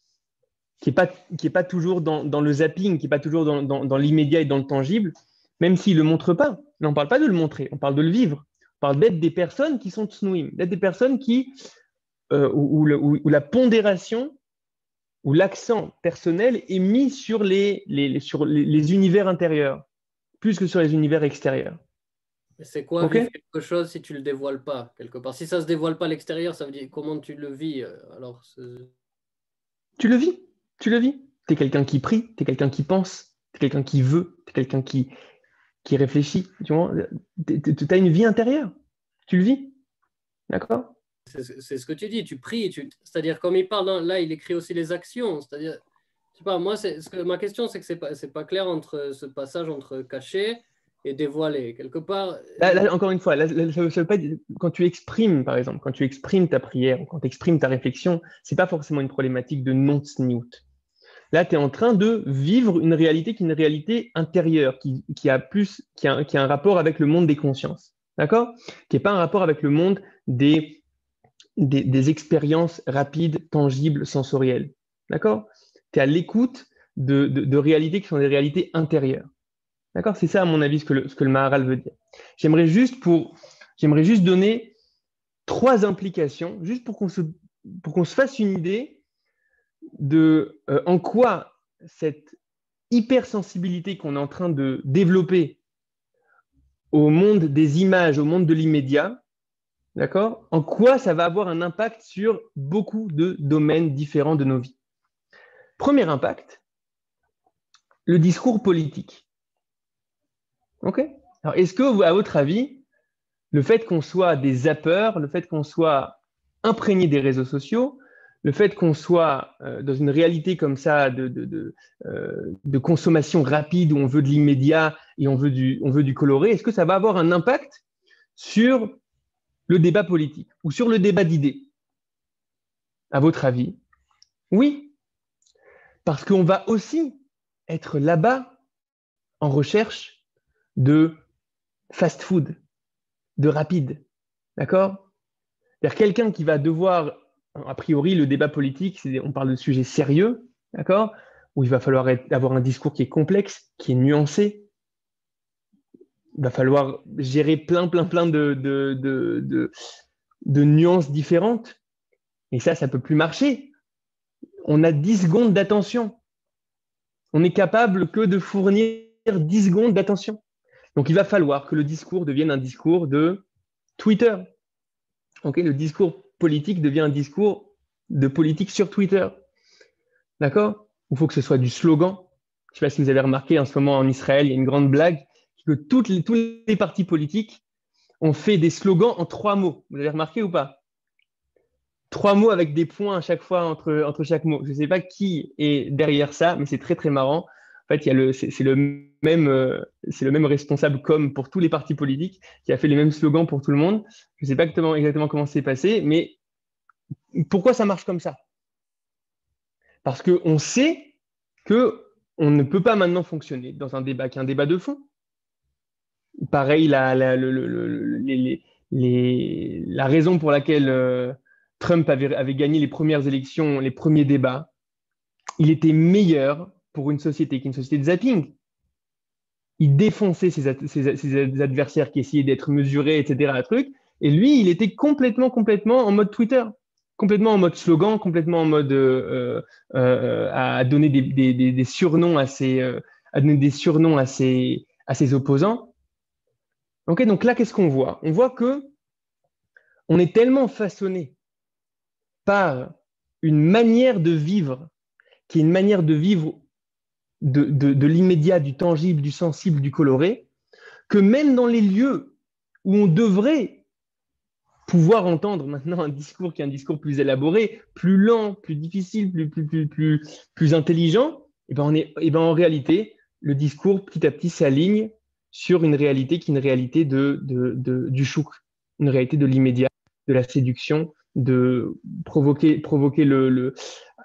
qui n'est pas toujours dans le zapping, qui n'est pas toujours dans l'immédiat et dans le tangible, même s'il ne le montre pas. Mais on ne parle pas de le montrer, on parle de le vivre. On parle d'être des personnes qui sont tsnouim, d'être des personnes où la pondération, où l'accent personnel est mis sur les univers intérieurs, plus que sur les univers extérieurs. Mais c'est quoi vivre quelque chose si tu ne le dévoiles pas, quelque part? Si ça ne se dévoile pas à l'extérieur, ça veut dire comment tu le vis alors Tu le vis, tu le vis. Tu es quelqu'un qui prie, tu es quelqu'un qui pense, tu es quelqu'un qui veut, tu es quelqu'un qui réfléchit. Tu as une vie intérieure, tu le vis. D'accord? C'est ce que tu dis, tu pries, c'est-à-dire comme il parle, là il écrit aussi les actions, c'est-à-dire, je sais pas, moi, ma question c'est que c'est pas clair entre ce passage entre caché et dévoilé, quelque part. Là, encore une fois, ça veut pas dire, quand tu exprimes, par exemple, quand tu exprimes ta prière, ou quand tu exprimes ta réflexion, c'est pas forcément une problématique de non-tsniout. Là, tu es en train de vivre une réalité qui est une réalité intérieure, qui a un rapport avec le monde des consciences, d'accord? Qui n'est pas un rapport avec le monde des expériences rapides, tangibles, sensorielles, d'accord? Tu es à l'écoute de réalités qui sont des réalités intérieures, d'accord? C'est ça, à mon avis, ce que le Maharal veut dire. J'aimerais juste donner 3 implications, juste pour qu'on se fasse une idée de en quoi cette hypersensibilité qu'on est en train de développer au monde des images, au monde de l'immédiat, d'accord, en quoi ça va avoir un impact sur beaucoup de domaines différents de nos vies. Premier impact, le discours politique. Ok? Alors, est-ce que, à votre avis, le fait qu'on soit des zappeurs, le fait qu'on soit imprégné des réseaux sociaux, le fait qu'on soit dans une réalité comme ça de consommation rapide où on veut de l'immédiat et on veut du coloré, est-ce que ça va avoir un impact sur le débat politique ou sur le débat d'idées? À votre avis? Oui, parce qu'on va aussi être là-bas en recherche de fast-food, de rapide, d'accord? C'est-à-dire quelqu'un qui va devoir, a priori, le débat politique, on parle de sujets sérieux, d'accord? Où il va falloir avoir un discours qui est complexe, qui est nuancé. Il va falloir gérer plein de nuances différentes. Et ça ne peut plus marcher. On a 10 secondes d'attention. On n'est capable que de fournir 10 secondes d'attention. Donc, il va falloir que le discours devienne un discours de Twitter. Okay, le discours politique devient un discours de politique sur Twitter. D'accord? Il faut que ce soit du slogan. Je ne sais pas si vous avez remarqué, en ce moment en Israël, il y a une grande blague que tous les partis politiques ont fait des slogans en 3 mots. Vous avez remarqué ou pas? 3 mots avec des points à chaque fois entre chaque mot. Je ne sais pas qui est derrière ça, mais c'est très très marrant. En fait, c'est le même responsable comme pour tous les partis politiques qui a fait les mêmes slogans pour tout le monde. Je ne sais pas exactement comment c'est passé, mais pourquoi ça marche comme ça? Parce qu'on sait qu'on ne peut pas maintenant fonctionner dans un débat qui est un débat de fond. Pareil, la raison pour laquelle Trump avait gagné les premières élections, les premiers débats, il était meilleur pour une société qui est une société de zapping. Il défonçait ses adversaires qui essayaient d'être mesurés, etc. Et lui, il était complètement en mode Twitter, complètement en mode slogan, complètement en mode à donner des surnoms à ses opposants. Okay, donc là, qu'est-ce qu'on voit? On voit que on est tellement façonné par une manière de vivre qui est une manière de vivre de l'immédiat, du tangible, du sensible, du coloré, que même dans les lieux où on devrait pouvoir entendre maintenant un discours qui est un discours plus élaboré, plus lent, plus difficile, plus intelligent, en réalité, le discours petit à petit s'aligne sur une réalité qui est une réalité du chouk, une réalité de l'immédiat, de la séduction, de provoquer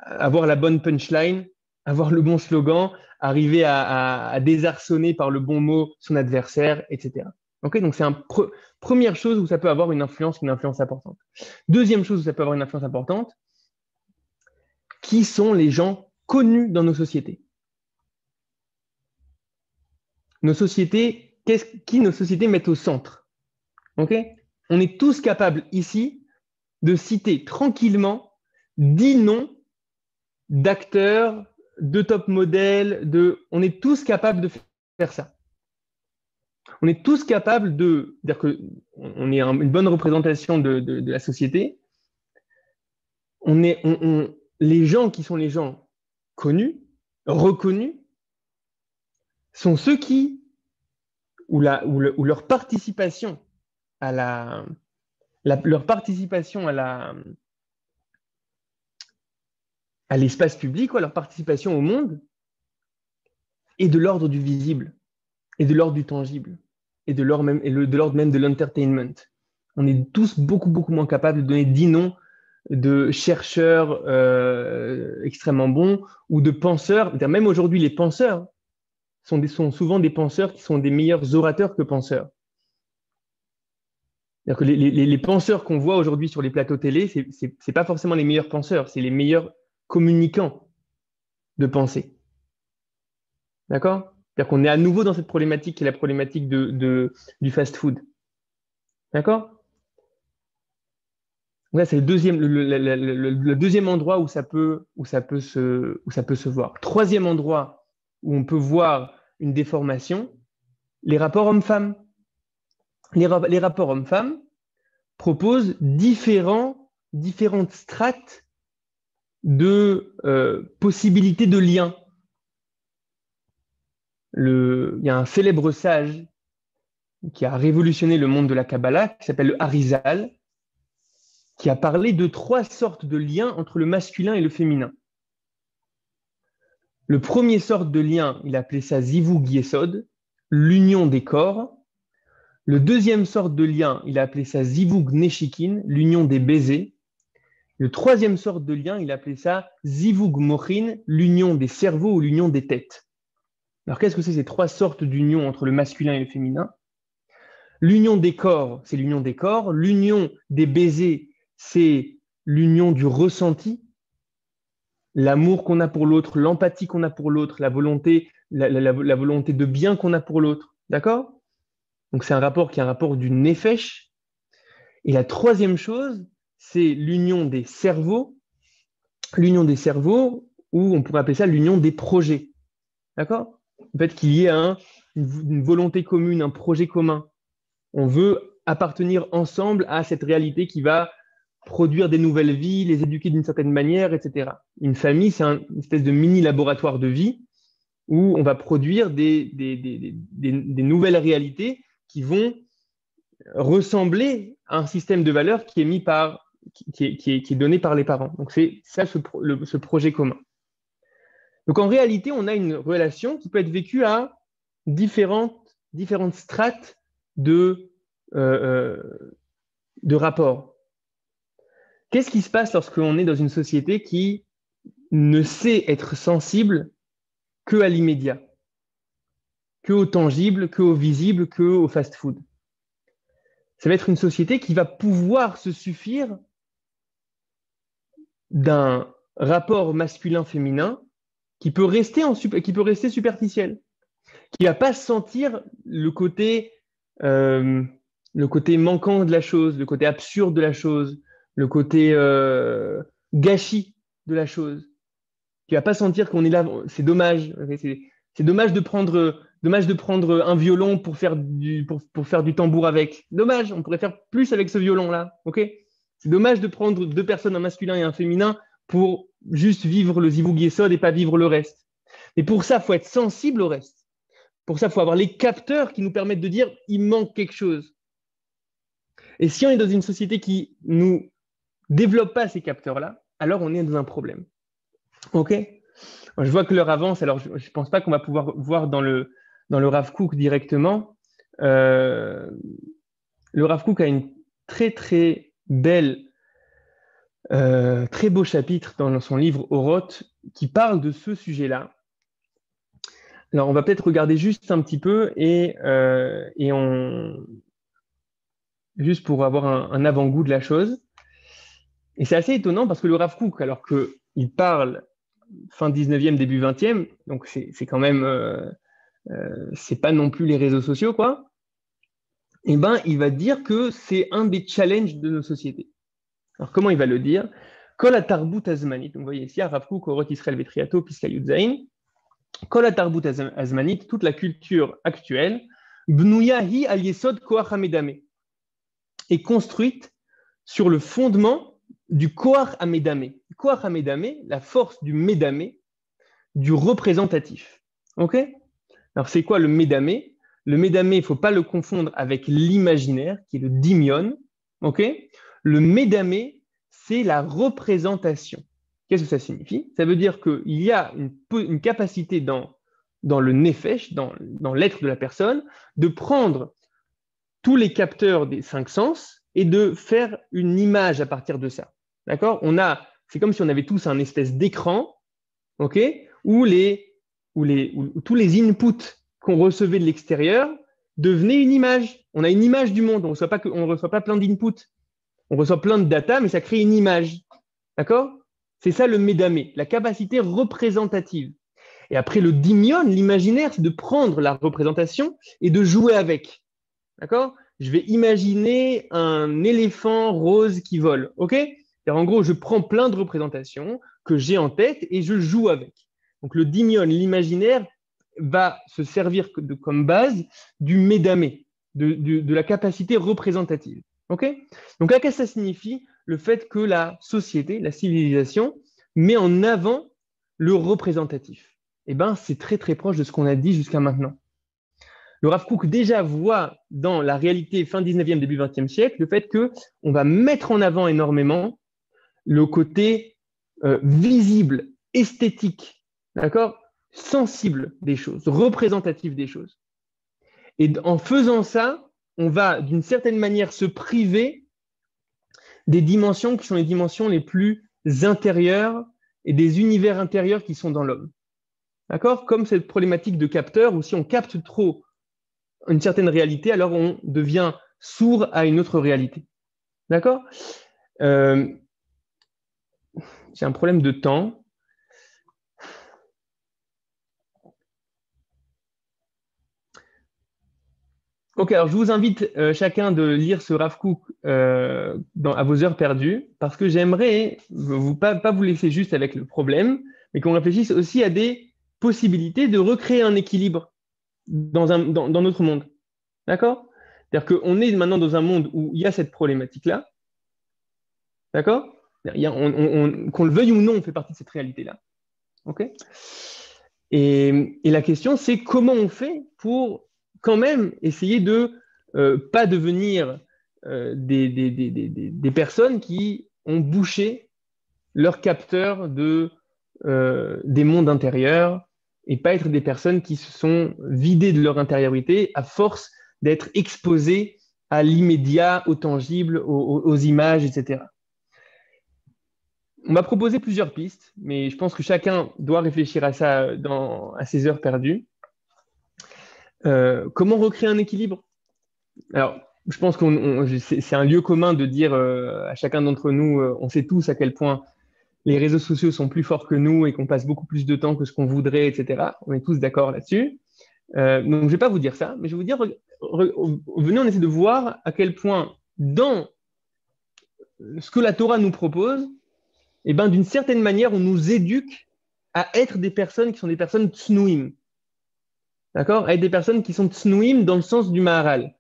avoir la bonne punchline, avoir le bon slogan, arriver à désarçonner par le bon mot son adversaire, etc. Okay, donc c'est première chose où ça peut avoir une influence importante. Deuxième chose où ça peut avoir une influence importante, qui sont les gens connus dans nos sociétés? Nos sociétés mettent au centre? Okay, on est tous capables ici de citer tranquillement 10 noms d'acteurs, de top modèles, on est tous capables de faire ça. On est tous capables de dire qu'on est une bonne représentation de la société. Les gens qui sont les gens connus, reconnus, sont ceux où leur participation à l'espace public, leur participation au monde, est de l'ordre du visible, et de l'ordre du tangible, et de l'ordre même de l'entertainment. On est tous beaucoup moins capables de donner 10 noms de chercheurs extrêmement bons ou de penseurs. Même aujourd'hui, les penseurs sont souvent des penseurs qui sont des meilleurs orateurs que penseurs. C'est-à-dire que les penseurs qu'on voit aujourd'hui sur les plateaux télé, c'est pas forcément les meilleurs penseurs, c'est les meilleurs communicants de pensée. D'accord? C'est-à-dire qu'on est à nouveau dans cette problématique qui est la problématique du fast-food. D'accord? Là, c'est le deuxième endroit où ça peut se voir. Troisième endroit où on peut voir une déformation, les rapports hommes-femmes. Les rapports hommes-femmes proposent différentes strates de possibilités de lien. Il y a un célèbre sage qui a révolutionné le monde de la Kabbalah, qui s'appelle le Harizal, qui a parlé de 3 sortes de liens entre le masculin et le féminin. Le premier sorte de lien, il a appelé ça Zivug Yesod, l'union des corps. Le deuxième sorte de lien, il a appelé ça Zivug Neshikin, l'union des baisers. Le troisième sorte de lien, il a appelé ça Zivug Mochin, l'union des cerveaux ou l'union des têtes. Alors, qu'est-ce que c'est ces 3 sortes d'union entre le masculin et le féminin? L'union des corps, c'est l'union des corps. L'union des baisers, c'est l'union du ressenti. L'amour qu'on a pour l'autre, l'empathie qu'on a pour l'autre, la volonté de bien qu'on a pour l'autre. D'accord? Donc, c'est un rapport qui est un rapport du nefesh. Et la troisième chose, c'est l'union des cerveaux. L'union des cerveaux, ou on pourrait appeler ça l'union des projets. D'accord? Le fait qu'il y ait une volonté commune, un projet commun. On veut appartenir ensemble à cette réalité qui va produire des nouvelles vies, les éduquer d'une certaine manière, etc. Une famille, c'est une espèce de mini-laboratoire de vie où on va produire des nouvelles réalités qui vont ressembler à un système de valeurs qui est donné par les parents. Donc, c'est ça ce projet commun. Donc, en réalité, on a une relation qui peut être vécue à différentes strates de rapports. Qu'est-ce qui se passe lorsqu'on est dans une société qui ne sait être sensible qu'à l'immédiat, qu'au tangible, qu'au visible, qu'au fast-food? Ça va être une société qui va pouvoir se suffire d'un rapport masculin-féminin qui peut rester superficiel, qui ne va pas sentir le côté manquant de la chose, le côté absurde de la chose, le côté gâchis de la chose, qui ne va pas sentir qu'on est là, c'est dommage, c'est dommage de prendre un violon pour faire du tambour avec. Dommage, on pourrait faire plus avec ce violon-là, ok? C'est dommage de prendre 2 personnes, un masculin et un féminin, pour juste vivre le Zivug Yesod et pas vivre le reste. Mais pour ça, il faut être sensible au reste. Pour ça, il faut avoir les capteurs qui nous permettent de dire il manque quelque chose. Et si on est dans une société qui ne développe pas ces capteurs-là, alors on est dans un problème. OK? Je vois que l'heure avance, alors je ne pense pas qu'on va pouvoir voir dans le Rav Kook directement. Le Rav Kook a une très, très belle, très beau chapitre dans son livre Oroth qui parle de ce sujet-là. Alors, on va peut-être regarder juste un petit peu juste pour avoir un avant-goût de la chose. Et c'est assez étonnant parce que le Rav Kook, alors qu'il parle fin 19e, début 20e, donc c'est quand même, c'est pas non plus les réseaux sociaux, quoi. Eh ben, il va dire que c'est un des challenges de nos sociétés. Alors, comment il va le dire? Kol atarbut azmanit. Donc, vous voyez ici, Rav Kook, Oroth Israël Vetriato, Piska Yud Zayin. Kol atarbut azmanit, toute la culture actuelle, bnouya hi al yesod koach hamedame, est construite sur le fondement du koach hamedame. Koach hamedame, la force du médame, du représentatif. OK? Alors, c'est quoi le médame? Le médame, il ne faut pas le confondre avec l'imaginaire, qui est le dimion. OK? Le médame, c'est la représentation. Qu'est-ce que ça signifie? Ça veut dire qu'il y a une capacité dans le nefesh, dans l'être de la personne, de prendre tous les capteurs des 5 sens et de faire une image à partir de ça. D'accord? C'est comme si on avait tous un espèce d'écran, OK, où tous les inputs qu'on recevait de l'extérieur devenaient une image. On a une image du monde, on ne reçoit pas plein d'inputs. On reçoit plein de data, mais ça crée une image. D'accord? C'est ça le médame, la capacité représentative. Et après, le dimion, l'imaginaire, c'est de prendre la représentation et de jouer avec. D'accord? Je vais imaginer un éléphant rose qui vole. OK? En gros, je prends plein de représentations que j'ai en tête et je joue avec. Donc, le dimion, l'imaginaire, va se servir comme base du médame, de la capacité représentative. OK? Donc là, qu'est-ce que ça signifie? Le fait que la société, la civilisation, met en avant le représentatif. Eh bien, c'est très, très proche de ce qu'on a dit jusqu'à maintenant. Le Rav Kook déjà voit dans la réalité fin 19e, début 20e siècle, le fait qu'on va mettre en avant énormément le côté visible, esthétique, d'accord, sensible des choses, représentatif des choses. Et en faisant ça, on va d'une certaine manière se priver des dimensions qui sont les dimensions les plus intérieures et des univers intérieurs qui sont dans l'homme. D'accord? Comme cette problématique de capteur où si on capte trop une certaine réalité, alors on devient sourd à une autre réalité. D'accord? J'ai un problème de temps. Ok, alors je vous invite chacun de lire ce Rav Kook à vos heures perdues, parce que j'aimerais pas vous laisser juste avec le problème, mais qu'on réfléchisse aussi à des possibilités de recréer un équilibre dans notre monde. D'accord? C'est-à-dire qu'on est maintenant dans un monde où il y a cette problématique-là. D'accord? Qu'on le veuille ou non, on fait partie de cette réalité-là. Ok? Et la question, c'est comment on fait pour quand même essayer de pas devenir des personnes qui ont bouché leur capteur des mondes intérieurs et pas être des personnes qui se sont vidées de leur intériorité à force d'être exposées à l'immédiat, au tangible, aux images, etc. On m'a proposé plusieurs pistes, mais je pense que chacun doit réfléchir à ça à ses heures perdues. Comment recréer un équilibre? Alors, je pense que c'est un lieu commun de dire à chacun d'entre nous, on sait tous à quel point les réseaux sociaux sont plus forts que nous et qu'on passe beaucoup plus de temps que ce qu'on voudrait, etc. On est tous d'accord là-dessus. Donc, je ne vais pas vous dire ça, mais je vais vous dire, venez, on essaie de voir à quel point, dans ce que la Torah nous propose, eh ben, d'une certaine manière, on nous éduque à être des personnes qui sont des personnes tsnouim. D'accord? À être des personnes qui sont tsnouim dans le sens du Maharal.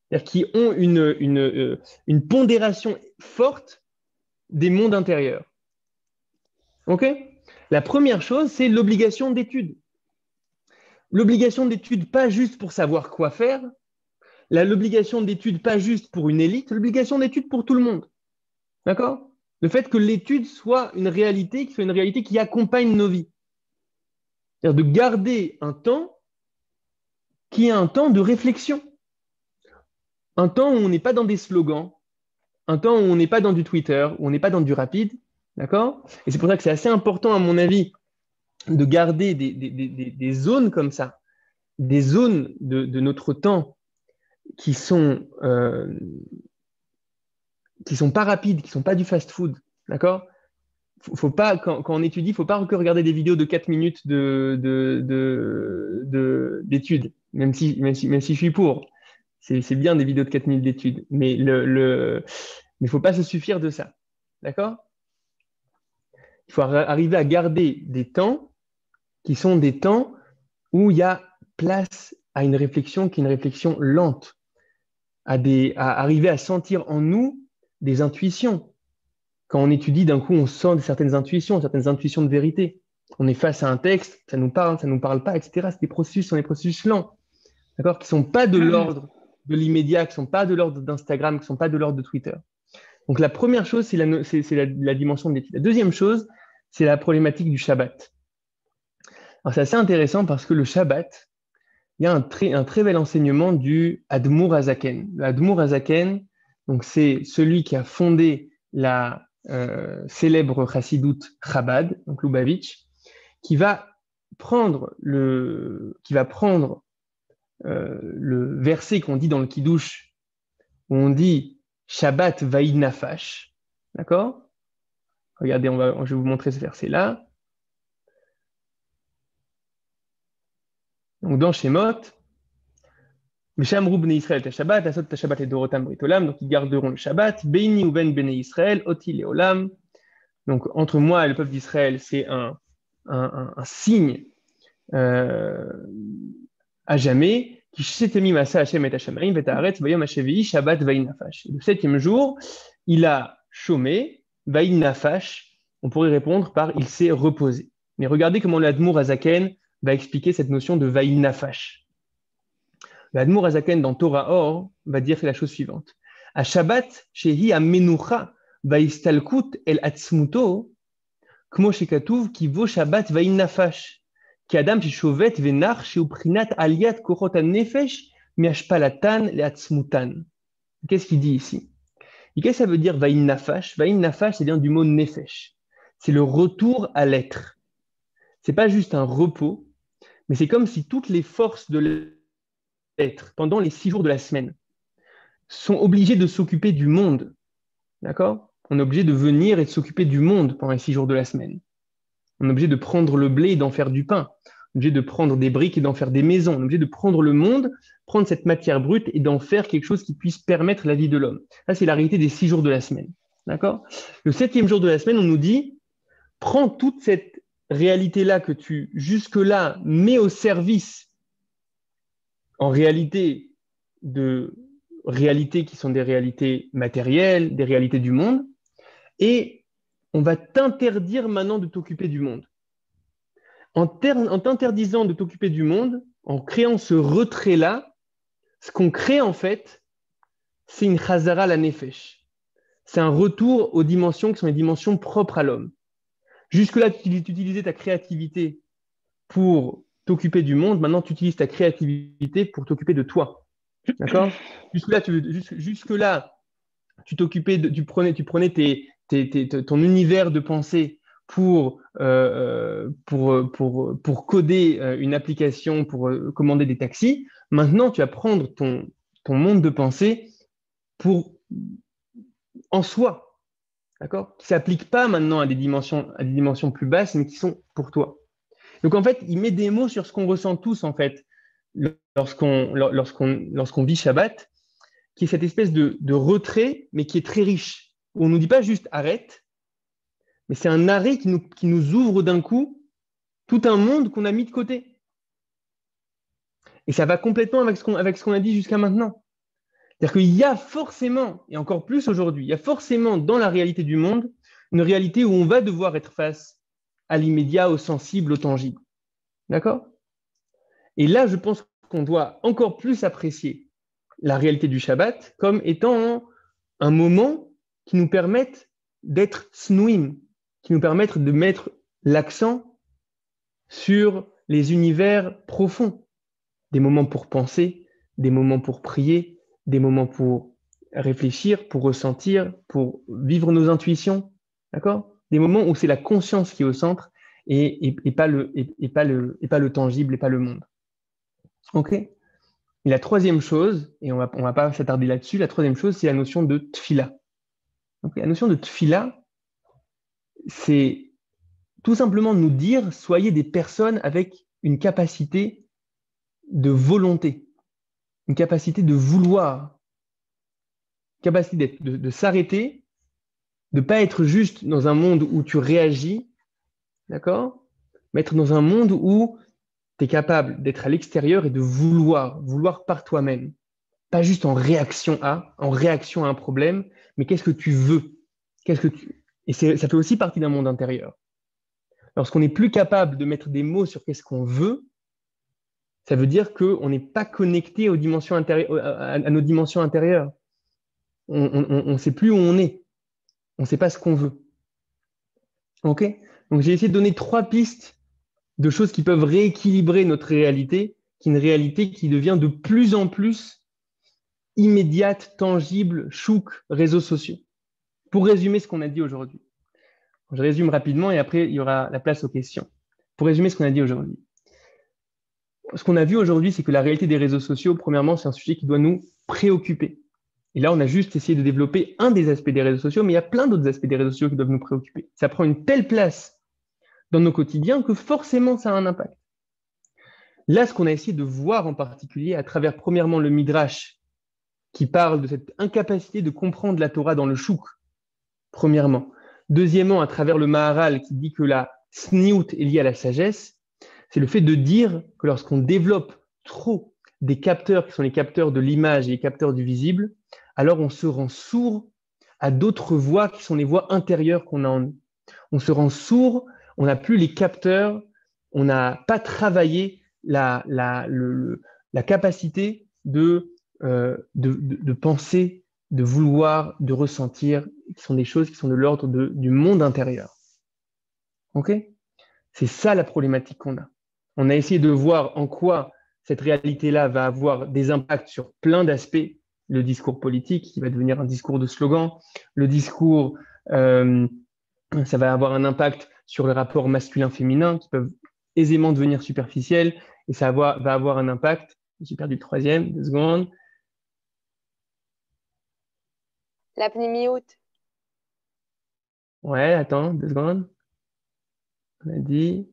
C'est-à-dire qui ont une pondération forte des mondes intérieurs. OK? La première chose, c'est l'obligation d'étude. L'obligation d'étude, pas juste pour savoir quoi faire, l'obligation d'étude pas juste pour une élite, l'obligation d'étude pour tout le monde. D'accord? Le fait que l'étude soit une réalité qui accompagne nos vies. C'est-à-dire de garder un temps qui est un temps de réflexion. Un temps où on n'est pas dans des slogans, un temps où on n'est pas dans du Twitter, où on n'est pas dans du rapide. D'accord? Et c'est pour ça que c'est assez important, à mon avis, de garder des zones comme ça, des zones de notre temps qui sont pas rapides, qui ne sont pas du fast-food. D'accord? Faut pas, quand on étudie, il ne faut pas que regarder des vidéos de 4 minutes d'études, même si je suis pour. C'est bien des vidéos de 4 minutes d'études, mais il ne faut pas se suffire de ça. D'accord? Il faut arriver à garder des temps qui sont des temps où il y a place à une réflexion qui est une réflexion lente, à arriver à sentir en nous des intuitions. Quand on étudie, d'un coup, on sent certaines intuitions de vérité. On est face à un texte, ça nous parle pas, etc. Ce sont des processus lents, d'accord, qui ne sont pas de l'ordre de l'immédiat, qui ne sont pas de l'ordre d'Instagram, qui ne sont pas de l'ordre de Twitter. Donc, la première chose, c'est la dimension de l'étude. La deuxième chose, c'est la problématique du Shabbat. Alors, c'est assez intéressant parce que le Shabbat, il y a un très bel enseignement du Admour Hazaken. L'Admour Hazaken, donc c'est celui qui a fondé la célèbre chassidoute Chabad, donc Lubavitch, qui va prendre le verset qu'on dit dans le Kiddush, où on dit Shabbat Va'id Nafash, d'accord? Regardez, je vais vous montrer ce verset-là. Donc dans Shemot, donc ils garderont le Shabbat, Beini ou Ben Bnei Israël, Oti Leolam. Donc entre moi et le peuple d'Israël, c'est un signe à jamais. Le septième jour, il a chômé, Vaïn Nafash, on pourrait répondre par il s'est reposé. Mais regardez comment l'Admour Hazaken va expliquer cette notion de Vaïn Nafash. L'Admour Hazaken dans Torah Or va dire la chose suivante. À Shabbat, shehi amenucha vaistalkut el atzmuto, kmo shekatuv ki vo Shabbat vain nafash, ki adam sheshovet venach sheuprinat aliat kochot nefesh miashpalatan le atzmutan. Qu'est-ce qu'il dit ici? Et qu'est-ce que ça veut dire vain nafash? Vain nafash, c'est bien du mot nefesh. C'est le retour à l'être. C'est pas juste un repos, mais c'est comme si toutes les forces de l'être pendant les 6 jours de la semaine sont obligés de s'occuper du monde. D'accord? On est obligé de venir et de s'occuper du monde pendant les 6 jours de la semaine. On est obligé de prendre le blé et d'en faire du pain. On est obligé de prendre des briques et d'en faire des maisons. On est obligé de prendre le monde, prendre cette matière brute et d'en faire quelque chose qui puisse permettre la vie de l'homme. Ça, c'est la réalité des 6 jours de la semaine. D'accord? Le 7e jour de la semaine, on nous dit, prends toute cette réalité-là que tu, jusque-là, mets au service en réalité de réalités qui sont des réalités matérielles, des réalités du monde, et on va t'interdire maintenant de t'occuper du monde. En t'interdisant de t'occuper du monde, en créant ce retrait-là, ce qu'on crée en fait, c'est une chazara la nefesh. C'est un retour aux dimensions qui sont les dimensions propres à l'homme. Jusque-là, tu utilisais ta créativité pour t'occuper du monde, maintenant tu utilises ta créativité pour t'occuper de toi. D'accord? Jusque-là, tu prenais ton univers de pensée pour coder une application, pour commander des taxis. Maintenant, tu vas prendre ton monde de pensée en soi, d'accord? Qui ne s'appliquent pas maintenant à des dimensions plus basses, mais qui sont pour toi. Donc, en fait, il met des mots sur ce qu'on ressent tous, en fait, lorsqu'on vit Shabbat, qui est cette espèce de retrait, mais qui est très riche. On ne nous dit pas juste arrête, mais c'est un arrêt qui nous ouvre d'un coup tout un monde qu'on a mis de côté. Et ça va complètement avec ce qu'on a dit jusqu'à maintenant. C'est-à-dire qu'il y a forcément, et encore plus aujourd'hui, il y a forcément dans la réalité du monde, une réalité où on va devoir être face à l'immédiat, au sensible, au tangible. D'accord? Et là, je pense qu'on doit encore plus apprécier la réalité du Shabbat comme étant un moment qui nous permette d'être snouim, qui nous permette de mettre l'accent sur les univers profonds, des moments pour penser, des moments pour prier, des moments pour réfléchir, pour ressentir, pour vivre nos intuitions, d'accord? Des moments où c'est la conscience qui est au centre et pas le tangible et pas le monde. Ok? Et la troisième chose, et on va pas s'attarder là-dessus, la troisième chose, c'est la notion de tfila. Donc, la notion de tfila, c'est tout simplement nous dire, soyez des personnes avec une capacité de volonté, une capacité de vouloir, une capacité de s'arrêter, de ne pas être juste dans un monde où tu réagis, d'accord? Mais être dans un monde où tu es capable d'être à l'extérieur et de vouloir par toi-même. Pas juste en réaction à un problème, mais qu'est-ce que tu veux? Et ça fait aussi partie d'un monde intérieur. Lorsqu'on n'est plus capable de mettre des mots sur qu'est-ce qu'on veut, ça veut dire qu'on n'est pas connecté aux dimensions à nos dimensions intérieures. On ne sait plus où on est. On ne sait pas ce qu'on veut. OK? Donc, j'ai essayé de donner 3 pistes de choses qui peuvent rééquilibrer notre réalité, qui est une réalité qui devient de plus en plus immédiate, tangible, chouk, réseaux sociaux. Pour résumer ce qu'on a dit aujourd'hui. Je résume rapidement et après, il y aura la place aux questions. Pour résumer ce qu'on a dit aujourd'hui. Ce qu'on a vu aujourd'hui, c'est que la réalité des réseaux sociaux, premièrement, c'est un sujet qui doit nous préoccuper. Et là, on a juste essayé de développer un des aspects des réseaux sociaux, mais il y a plein d'autres aspects des réseaux sociaux qui doivent nous préoccuper. Ça prend une telle place dans nos quotidiens que forcément, ça a un impact. Là, ce qu'on a essayé de voir en particulier, à travers premièrement le Midrash, qui parle de cette incapacité de comprendre la Torah dans le chouk, premièrement. Deuxièmement, à travers le Maharal, qui dit que la sniout est liée à la sagesse, c'est le fait de dire que lorsqu'on développe trop des capteurs qui sont les capteurs de l'image et les capteurs du visible, alors on se rend sourd à d'autres voix qui sont les voix intérieures qu'on a en nous. On se rend sourd, on n'a plus les capteurs, on n'a pas travaillé la capacité de penser, de vouloir, de ressentir, qui sont des choses qui sont de l'ordre du monde intérieur. Ok ? C'est ça la problématique qu'on a. On a essayé de voir en quoi cette réalité-là va avoir des impacts sur plein d'aspects. Le discours politique, qui va devenir un discours de slogan. Le discours, ça va avoir un impact sur les rapports masculin-féminin qui peuvent aisément devenir superficiels. Et ça va avoir un impact. J'ai perdu le troisième, 2 secondes. La pnéumiote. Ouais, attends, 2 secondes. On a dit.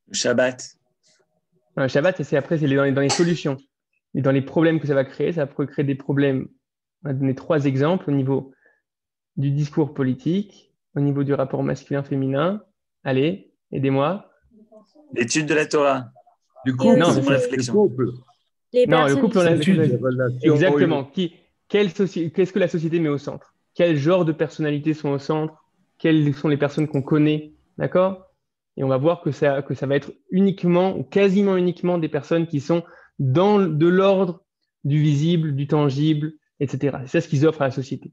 Le Shabbat. Non, le Shabbat, c'est dans les solutions. Et dans les problèmes que ça va créer, ça peut créer des problèmes. On va donner 3 exemples au niveau du discours politique, au niveau du rapport masculin-féminin. Allez, aidez-moi. L'étude de la Torah. Du couple, non, le couple. Non, le couple, on a exactement. Oui. Qu'est-ce que la société met au centre? Quel genre de personnalités sont au centre? Quelles sont les personnes qu'on connaît? D'accord? Et on va voir que ça va être uniquement ou quasiment uniquement des personnes qui sont de l'ordre du visible, du tangible, etc. C'est ça ce qu'ils offrent à la société.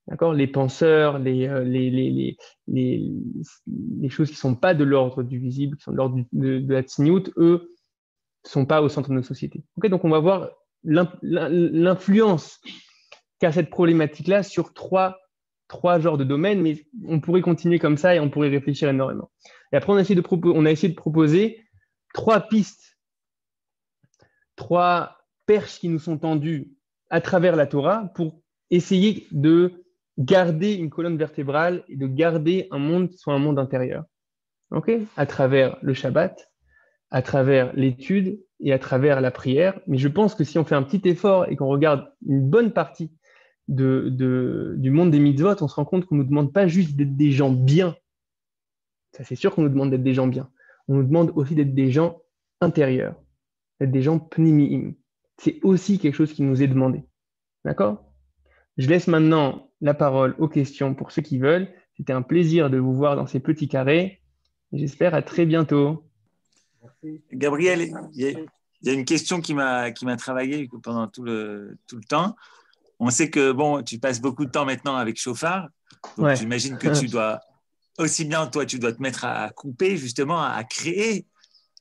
D'accord? Les penseurs, les choses qui ne sont pas de l'ordre du visible, qui sont de l'ordre de la tsniout, eux, ne sont pas au centre de nos sociétés. Okay? Donc, on va voir l'influence qu'a cette problématique-là sur trois genres de domaines, mais on pourrait continuer comme ça et on pourrait réfléchir énormément. Et après, on a essayé de proposer 3 pistes, 3 perches qui nous sont tendues à travers la Torah pour essayer de garder une colonne vertébrale et de garder un monde qui soit un monde intérieur. Okay? À travers le Shabbat, à travers l'étude et à travers la prière. Mais je pense que si on fait un petit effort et qu'on regarde une bonne partie du monde des mitzvot, on se rend compte qu'on ne nous demande pas juste d'être des gens bien. Ça, c'est sûr qu'on nous demande d'être des gens bien. On nous demande aussi d'être des gens intérieurs, d'être des gens pnimiim. C'est aussi quelque chose qui nous est demandé. D'accord? Je laisse maintenant la parole aux questions pour ceux qui veulent. C'était un plaisir de vous voir dans ces petits carrés. J'espère à très bientôt. Gabriel, il Il y a une question qui m'a travaillé pendant tout le temps. On sait que bon, tu passes beaucoup de temps maintenant avec Chauffard, donc j'imagine que tu dois aussi bien, toi, tu dois te mettre à couper, justement, à créer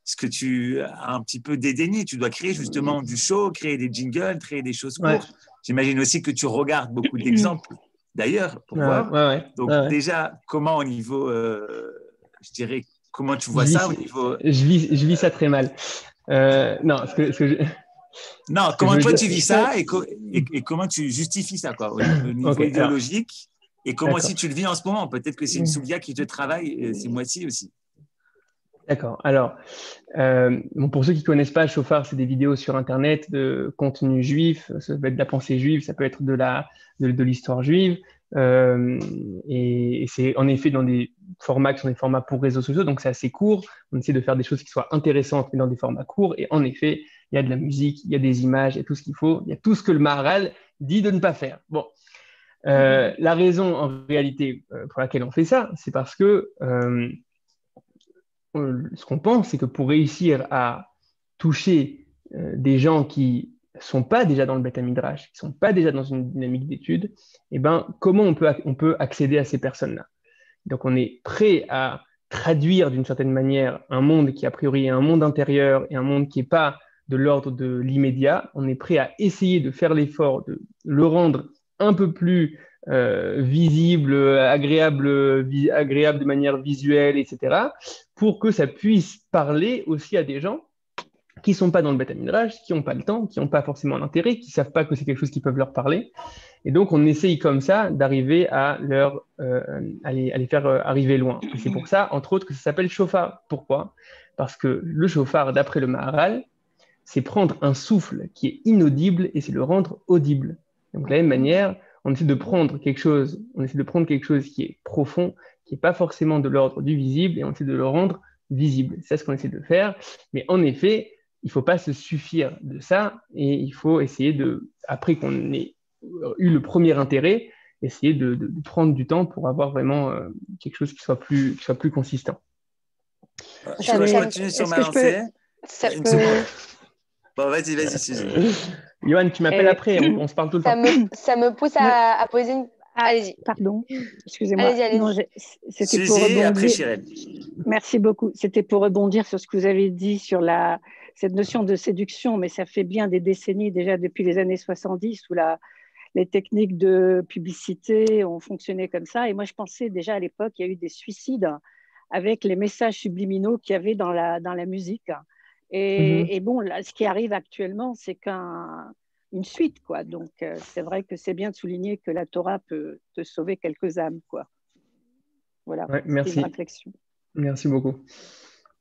ce que tu as un petit peu dédaigné. Tu dois créer justement du show, créer des jingles, créer des choses courtes. J'imagine aussi que tu regardes beaucoup d'exemples, d'ailleurs, pour voir. Donc déjà, comment au niveau, je dirais, comment tu vois ça au niveau… Je vis ça très mal. Non, non, comment toi tu vis ça et comment tu justifies ça, quoi, au niveau idéologique, et comment aussi tu le vis en ce moment. Peut-être que c'est une Soulia qui te travaille ces mois-ci aussi. D'accord. Alors, pour ceux qui ne connaissent pas, Chauffard, c'est des vidéos sur Internet de contenu juif. Ça peut être de la pensée juive, ça peut être de l'histoire juive. Et c'est en effet dans des formats qui sont des formats pour réseaux sociaux, donc c'est assez court. On essaie de faire des choses qui soient intéressantes, mais dans des formats courts. Et en effet, il y a de la musique, il y a des images, il y a tout ce qu'il faut, il y a tout ce que le Maharal dit de ne pas faire. Bon. La raison, en réalité, pour laquelle on fait ça, c'est parce que ce qu'on pense, c'est que pour réussir à toucher des gens qui ne sont pas déjà dans le Beth Midrash, qui ne sont pas déjà dans une dynamique d'études, eh ben, comment on peut accéder à ces personnes-là? Donc, on est prêt à traduire d'une certaine manière un monde qui, a priori, est un monde intérieur et un monde qui n'est pas de l'ordre de l'immédiat. On est prêt à essayer de faire l'effort de le rendre un peu plus visible, agréable de manière visuelle, etc., pour que ça puisse parler aussi à des gens qui ne sont pas dans le Beth Midrash, qui n'ont pas le temps, qui n'ont pas forcément l'intérêt, qui ne savent pas que c'est quelque chose qui peut leur parler. Et donc, on essaye comme ça d'arriver à les faire arriver loin. Et c'est pour ça, entre autres, que ça s'appelle Chauffard. Pourquoi? Parce que le Chauffard, d'après le Maharal, c'est prendre un souffle qui est inaudible et c'est le rendre audible. Donc, de la même manière, on essaie de prendre quelque chose qui est profond, qui n'est pas forcément de l'ordre du visible, et on essaie de le rendre visible. C'est ce qu'on essaie de faire. Mais en effet, il ne faut pas se suffire de ça, et il faut essayer après qu'on ait eu le premier intérêt, essayer de prendre du temps pour avoir vraiment quelque chose qui soit plus consistant. Je continue sur ma lancée. Bon, vas-y, Suzy. Yoann, tu m'appelles après, on se parle tout le temps. Ça me pousse à poser une… Allez-y. Pardon, excusez-moi. Allez-y. Non, c'était pour Suzy, rebondir. après Chirel. Merci beaucoup. C'était pour rebondir sur ce que vous avez dit sur cette notion de séduction, mais ça fait bien des décennies déjà depuis les années 70 où les techniques de publicité ont fonctionné comme ça. Et moi, je pensais déjà à l'époque, il y a eu des suicides avec les messages subliminaux qu'il y avait dans la musique. Et bon, là, ce qui arrive actuellement, c'est une suite, quoi. Donc, c'est vrai que c'est bien de souligner que la Torah peut te sauver quelques âmes, quoi. Voilà, merci. Une réflexion. Merci beaucoup.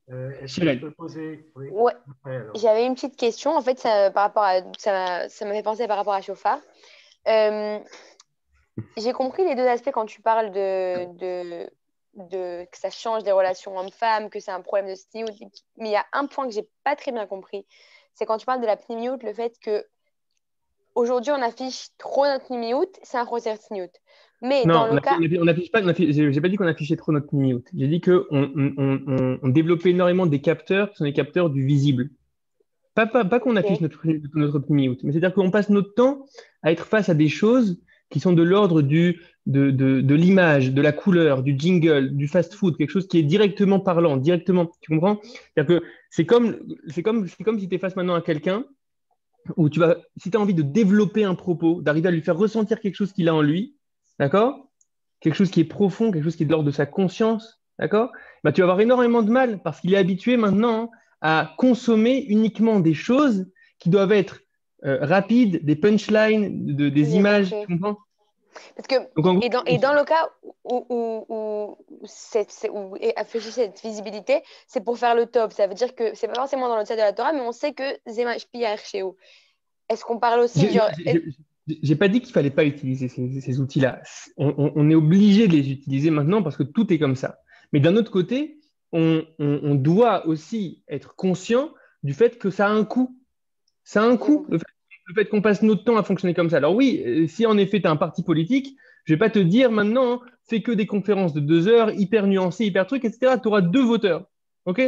Je peux poser… Oui. Ouais. J'avais une petite question. En fait, ça m'a fait penser par rapport à Chauffard. J'ai compris les deux aspects quand tu parles que ça change des relations hommes-femmes, que c'est un problème de sniout. Mais il y a un point que j'ai pas très bien compris. C'est quand tu parles de la pnimiout, le fait que aujourd'hui on affiche trop notre pnimiout, c'est un grossier sniout. Mais non, dans le cas… on affiche pas, j'ai pas dit qu'on affichait trop notre pnimiout. J'ai dit qu'on développait énormément des capteurs qui sont des capteurs du visible. Pas qu'on affiche notre pnimiout, mais c'est-à-dire qu'on passe notre temps à être face à des choses qui sont de l'ordre de l'image, de la couleur, du jingle, du fast-food, quelque chose qui est directement parlant, directement. Tu comprends? C'est-à-dire que c'est comme si tu es face maintenant à quelqu'un où si tu as envie de développer un propos, d'arriver à lui faire ressentir quelque chose qu'il a en lui, d'accord? Quelque chose qui est profond, quelque chose qui est de l'ordre de sa conscience, d'accord? Bah, tu vas avoir énormément de mal parce qu'il est habitué maintenant à consommer uniquement des choses qui doivent être rapides, des punchlines, des images, tu comprends? Parce que, et dans le cas où afficher cette visibilité, c'est pour faire le top. Ça veut dire que c'est pas forcément dans le cadre de la Torah, mais on sait que Zema Shpia Ersheo. Est-ce qu'on parle aussi J'ai pas dit qu'il fallait pas utiliser ces outils-là. On est obligé de les utiliser maintenant parce que tout est comme ça. Mais d'un autre côté, on doit aussi être conscient du fait que ça a un coût. Ça a un coût, le fait qu'on passe notre temps à fonctionner comme ça. Alors oui, si en effet tu as un parti politique, je vais pas te dire maintenant, fais que des conférences de 2 heures, hyper nuancées, hyper trucs, etc. Tu auras 2 voteurs. OK?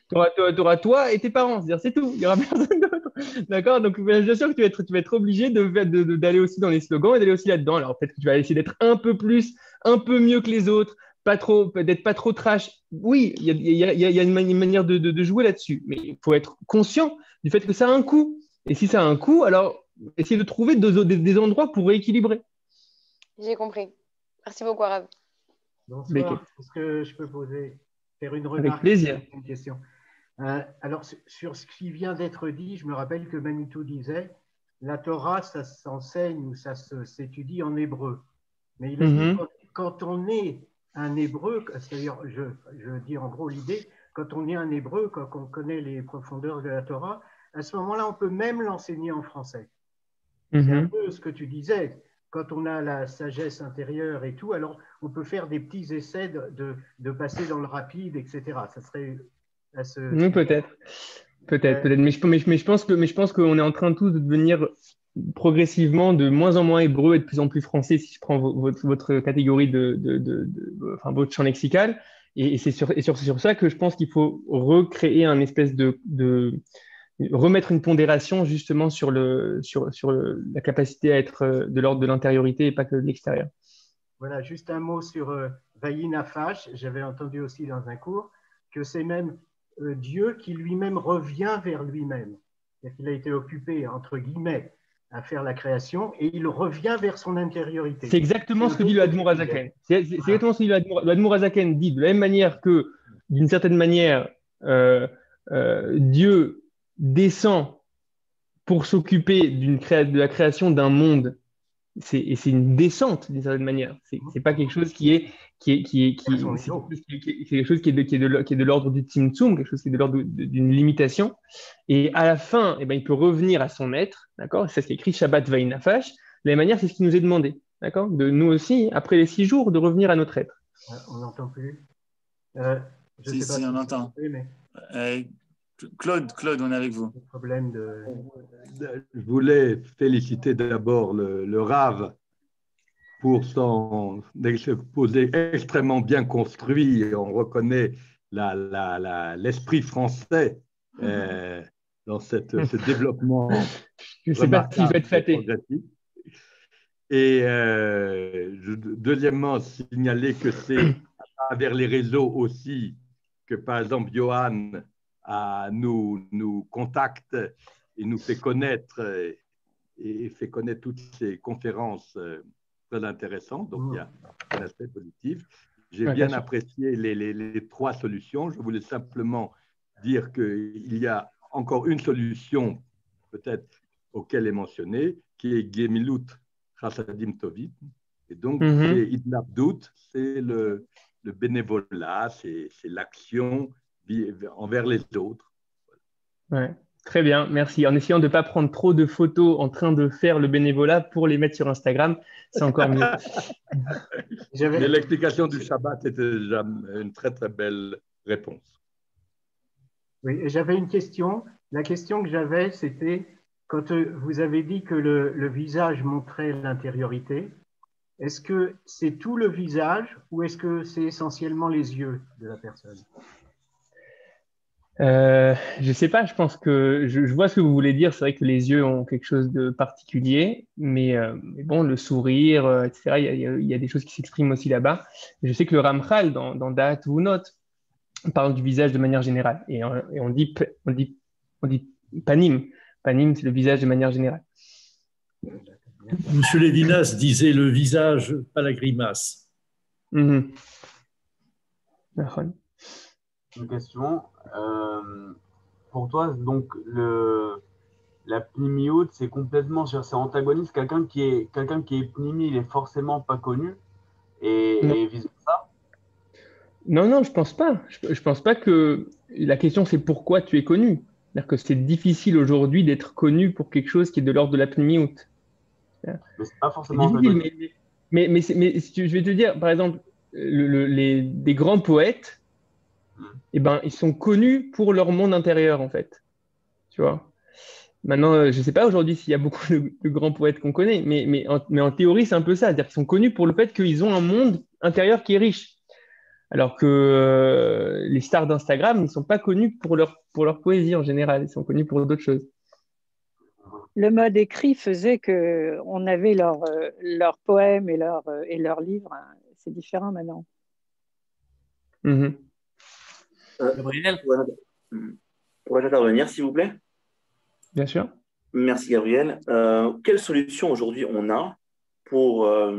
Tu auras toi et tes parents. C'est-à-dire, c'est tout. Il n'y aura personne d'autre. D'accord? Donc, bien sûr que tu vas être obligé d'aller aussi dans les slogans et d'aller aussi là-dedans. Alors, peut-être que tu vas essayer d'être un peu mieux que les autres, d'être pas trop trash. Oui, il y a une manière de jouer là-dessus. Mais il faut être conscient du fait que ça a un coût. Et si ça a un coût, alors, essayer de trouver des endroits pour rééquilibrer. J'ai compris. Merci beaucoup, Arabe. Bonsoir. Est-ce que je peux faire une remarque? Avec plaisir. Une question. Alors, sur ce qui vient d'être dit, je me rappelle que Manitou disait la Torah, ça s'enseigne ou ça s'étudie en hébreu. Mais il a dit quand on est un hébreu, c'est-à-dire, je dis en gros l'idée, quand on est un hébreu, quand on connaît les profondeurs de la Torah, à ce moment-là, on peut même l'enseigner en français. C'est un peu ce que tu disais. Quand on a la sagesse intérieure et tout, alors on peut faire des petits essais de passer dans le rapide, etc. Ça serait peut-être. Mais je pense qu'on est en train tous de devenir progressivement de moins en moins hébreu et de plus en plus français, si je prends votre catégorie enfin, votre champ lexical. Et c'est sur ça que je pense qu'il faut recréer un espèce remettre une pondération justement sur la capacité à être de l'ordre de l'intériorité et pas que de l'extérieur. Voilà, juste un mot sur Vayi Nafash. J'avais entendu aussi dans un cours que c'est même Dieu qui lui-même revient vers lui-même. C'est-à-dire qu'il a été occupé, entre guillemets, à faire la création et il revient vers son intériorité. C'est exactement ce que dit le Admour Hazaken. C'est exactement ce que dit le Admour Hazaken dit. De la même manière que, d'une certaine manière, Dieu descend pour s'occuper de la création d'un monde, et c'est une descente d'une certaine manière. C'est pas quelque chose qui est quelque chose qui est de l'ordre du Tzimtzum, quelque chose qui est de l'ordre d'une limitation. Et à la fin, eh ben, il peut revenir à son maître, d'accord? C'est ce qui est écrit Shabbat Vayi Nafash. De la même manière, c'est ce qui nous est demandé, d'accord? De nous aussi, après les 6 jours, de revenir à notre être. On n'entend plus. Si, on entend. Claude, on est avec vous. Problème Je voulais féliciter d'abord le Rav pour son exposé extrêmement bien construit. On reconnaît l'esprit français dans ce développement. Je ne sais pas si je vais être flatté. Et deuxièmement, signaler que c'est à travers les réseaux aussi que, par exemple, Johan nous contacte et nous fait connaître et fait connaître toutes ces conférences très intéressantes. Donc, il y a un aspect positif. J'ai bien apprécié les 3 solutions. Je voulais simplement dire qu'il y a encore une solution, peut-être, auquel est mentionnée, qui est Gemilut Chassadim Tovit. Et donc, c'est Idnabdout, c'est le bénévolat, c'est l'action envers les autres. Ouais, très bien, merci. En essayant de ne pas prendre trop de photos en train de faire le bénévolat pour les mettre sur Instagram, c'est encore mieux. Mais l'explication du Shabbat était déjà une très très belle réponse. Oui, et j'avais une question. La question que j'avais, c'était quand vous avez dit que le visage montrait l'intériorité, est-ce que c'est tout le visage ou est-ce que c'est essentiellement les yeux de la personne? Je ne sais pas, je pense que je vois ce que vous voulez dire. C'est vrai que les yeux ont quelque chose de particulier, mais bon, le sourire, etc., il y a des choses qui s'expriment aussi là-bas. Je sais que le Ramchal, dans Da'at Vunot, parle du visage de manière générale. Et on dit panim. Panim, c'est le visage de manière générale. Monsieur Lévinas disait le visage, pas la grimace. Une question. Pour toi, donc la pnimiout, c'est complètement, c'est antagoniste. Quelqu'un qui est pnimi, il est forcément pas connu et vice versa. Non, je pense pas. Je pense pas que la question c'est pourquoi tu es connu. C'est-à-dire que c'est difficile aujourd'hui d'être connu pour quelque chose qui est de l'ordre de la pnimiout. Mais c'est pas forcément antagoniste. Mais je vais te dire, par exemple, des grands poètes, eh ben, ils sont connus pour leur monde intérieur, en fait. Tu vois. Maintenant, je ne sais pas aujourd'hui s'il y a beaucoup de grands poètes qu'on connaît, mais en théorie, c'est un peu ça. C'est-à-dire qu'ils sont connus pour le fait qu'ils ont un monde intérieur qui est riche. Alors que les stars d'Instagram ne sont pas connues pour leur poésie en général, ils sont connus pour d'autres choses. Le mode écrit faisait qu'on avait leurs poèmes et leurs livres. C'est différent maintenant. Mm-hmm. Gabriel, pourrais-je intervenir, s'il vous plaît? Bien sûr. Merci, Gabriel. Quelle solution aujourd'hui on a pour... Alors,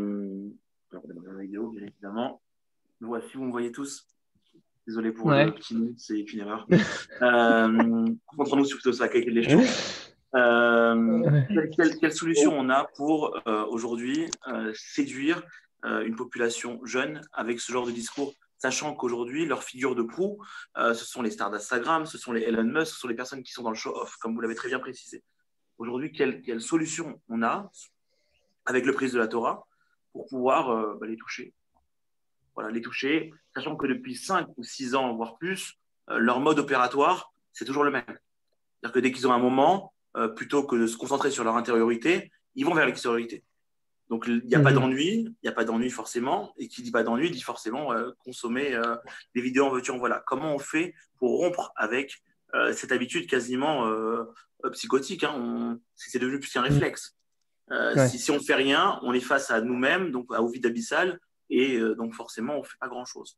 la vidéo, bien évidemment. Voici, vous me voyez tous. Désolé pour le petit nom, c'est une erreur. Concentrons-nous sur plutôt ça, quelles les choses. Quelle solution on a pour aujourd'hui séduire une population jeune avec ce genre de discours, sachant qu'aujourd'hui, leur figure de proue, ce sont les stars d'Instagram, ce sont les Elon Musk, ce sont les personnes qui sont dans le show-off, comme vous l'avez très bien précisé. Aujourd'hui, quelle solution on a avec le prise de la Torah pour pouvoir les toucher? Voilà, les toucher, sachant que depuis 5 ou 6 ans, voire plus, leur mode opératoire, c'est toujours le même. C'est-à-dire que dès qu'ils ont un moment, plutôt que de se concentrer sur leur intériorité, ils vont vers l'extériorité. Donc, il n'y a pas d'ennui, il n'y a pas d'ennui forcément, et qui dit pas d'ennui, dit forcément consommer des vidéos en veux-tu, en voilà. Comment on fait pour rompre avec cette habitude quasiment psychotique, hein, c'est devenu plus qu'un réflexe. Si on ne fait rien, on est face à nous-mêmes, donc au vide abyssal, et donc forcément, on ne fait pas grand-chose.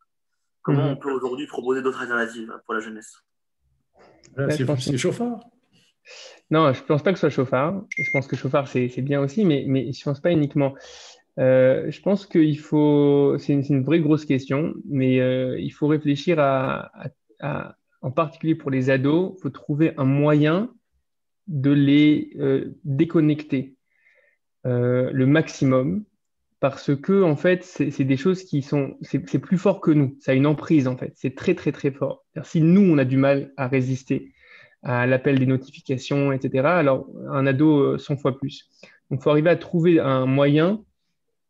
Comment on peut aujourd'hui proposer d'autres alternatives pour la jeunesse? C'est chauffard. Non, je ne pense pas que ce soit chauffard. Je pense que chauffard, c'est bien aussi, mais je ne pense pas uniquement. Je pense qu'il faut… C'est une vraie grosse question, mais il faut réfléchir en particulier pour les ados, il faut trouver un moyen de les déconnecter le maximum, parce que en fait, c'est des choses qui sont… C'est plus fort que nous, ça a une emprise en fait, c'est très très très fort. Si nous, on a du mal à résister à l'appel des notifications, etc., alors un ado 100 fois plus. Donc, il faut arriver à trouver un moyen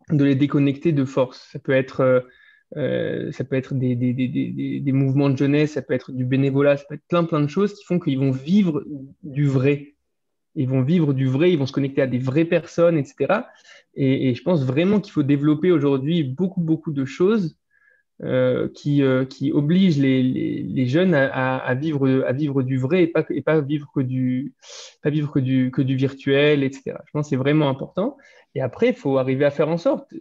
de les déconnecter de force. Ça peut être des mouvements de jeunesse, ça peut être du bénévolat, ça peut être plein de choses qui font qu'ils vont vivre du vrai. Ils vont vivre du vrai, ils vont se connecter à des vraies personnes, etc. Et je pense vraiment qu'il faut développer aujourd'hui beaucoup de choses qui obligent les jeunes à vivre du vrai et pas vivre que du virtuel, etc. Je pense que c'est vraiment important. Et après, il faut arriver à faire en sorte.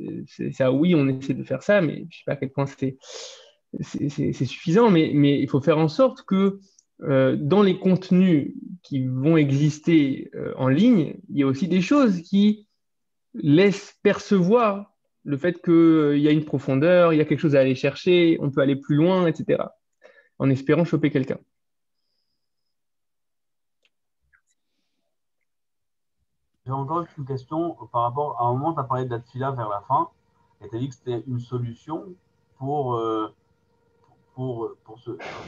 Ça, oui, on essaie de faire ça, mais je ne sais pas à quel point c'est suffisant, mais il faut faire en sorte que dans les contenus qui vont exister en ligne, il y a aussi des choses qui laissent percevoir le fait qu'il y a une profondeur, il y a quelque chose à aller chercher, on peut aller plus loin, etc. En espérant choper quelqu'un. J'ai encore une question par rapport à un moment, tu as parlé de la tfila vers la fin, et tu as dit que c'était une solution pour ce… Enfin,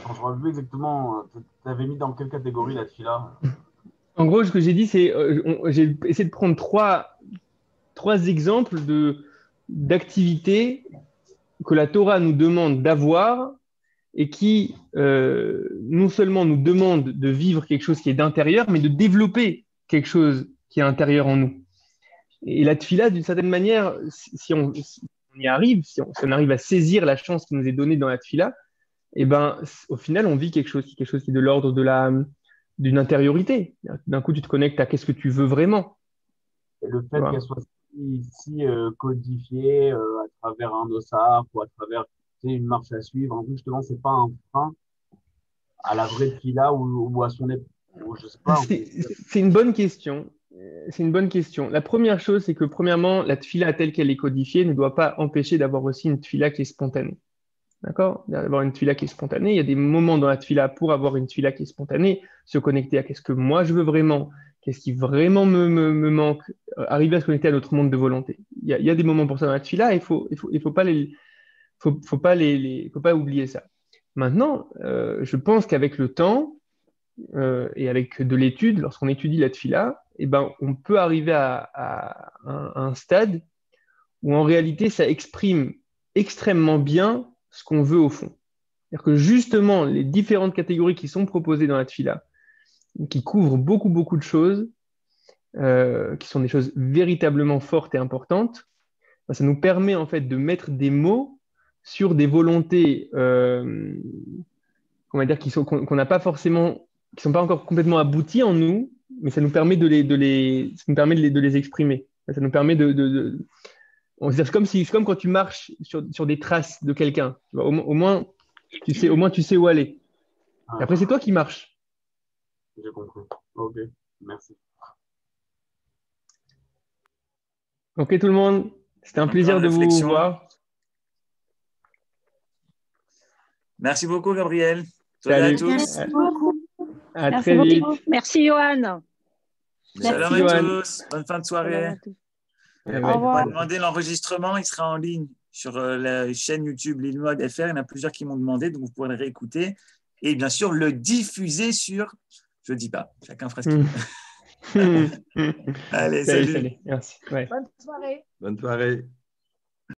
je ne vois plus exactement, tu avais mis dans quelle catégorie la tfila? En gros, ce que j'ai dit, c'est j'ai essayé de prendre trois exemples d'activités que la Torah nous demande d'avoir et qui non seulement nous demande de vivre quelque chose qui est d'intérieur, mais de développer quelque chose qui est intérieur en nous. Et la tfila, d'une certaine manière, si on y arrive, si on arrive à saisir la chance qui nous est donnée dans la tfila, et ben, au final, on vit quelque chose qui est de l'ordre d'une intériorité. D'un coup, tu te connectes à qu'est-ce que tu veux vraiment. Et le fait qu'elle soit si codifiée à travers un dossard ou à travers une marche à suivre, en plus, justement, ce n'est pas un frein à la vraie tfila ou à son je sais pas. C'est une bonne question. C'est une bonne question. La première chose, c'est que premièrement, la tfila telle qu'elle est codifiée ne doit pas empêcher d'avoir aussi une tfila qui est spontanée. D'accord? D'avoir une tfila qui est spontanée. Il y a des moments dans la tfila pour avoir une tfila qui est spontanée, se connecter à qu'est-ce que moi je veux vraiment, qu'est-ce qui vraiment me manque, arriver à se connecter à notre monde de volonté. Il y a des moments pour ça dans la tfila et il faut pas oublier ça. Maintenant, je pense qu'avec le temps et avec de l'étude, lorsqu'on étudie la tfila, eh ben, on peut arriver à un stade où en réalité ça exprime extrêmement bien ce qu'on veut au fond. C'est-à-dire que justement, les différentes catégories qui sont proposées dans la tfila, qui couvrent beaucoup de choses, qui sont des choses véritablement fortes et importantes, ça nous permet en fait de mettre des mots sur des volontés qu'on va dire qu'on n'a pas forcément, qui sont pas encore complètement abouties en nous, mais ça nous permet de les exprimer. Ça nous permet c'est comme quand tu marches sur des traces de quelqu'un. Au moins tu sais où aller. Et après, c'est toi qui marches. J'ai compris. Ok, merci. Ok, tout le monde. C'était un plaisir de vous voir. Merci beaucoup, Gabriel. Salut à tous. Merci beaucoup. À très vite. Merci, Johan. Salam à tous. Bonne fin de soirée. Au revoir. On m'a demandé l'enregistrement. Il sera en ligne sur la chaîne YouTube Lille Mode FR. Il y en a plusieurs qui m'ont demandé, donc vous pourrez le réécouter. Et bien sûr, le diffuser sur... Je ne dis pas. Chacun fera ce qu'il veut. Allez, salut. Merci. Ouais. Bonne soirée. Bonne soirée.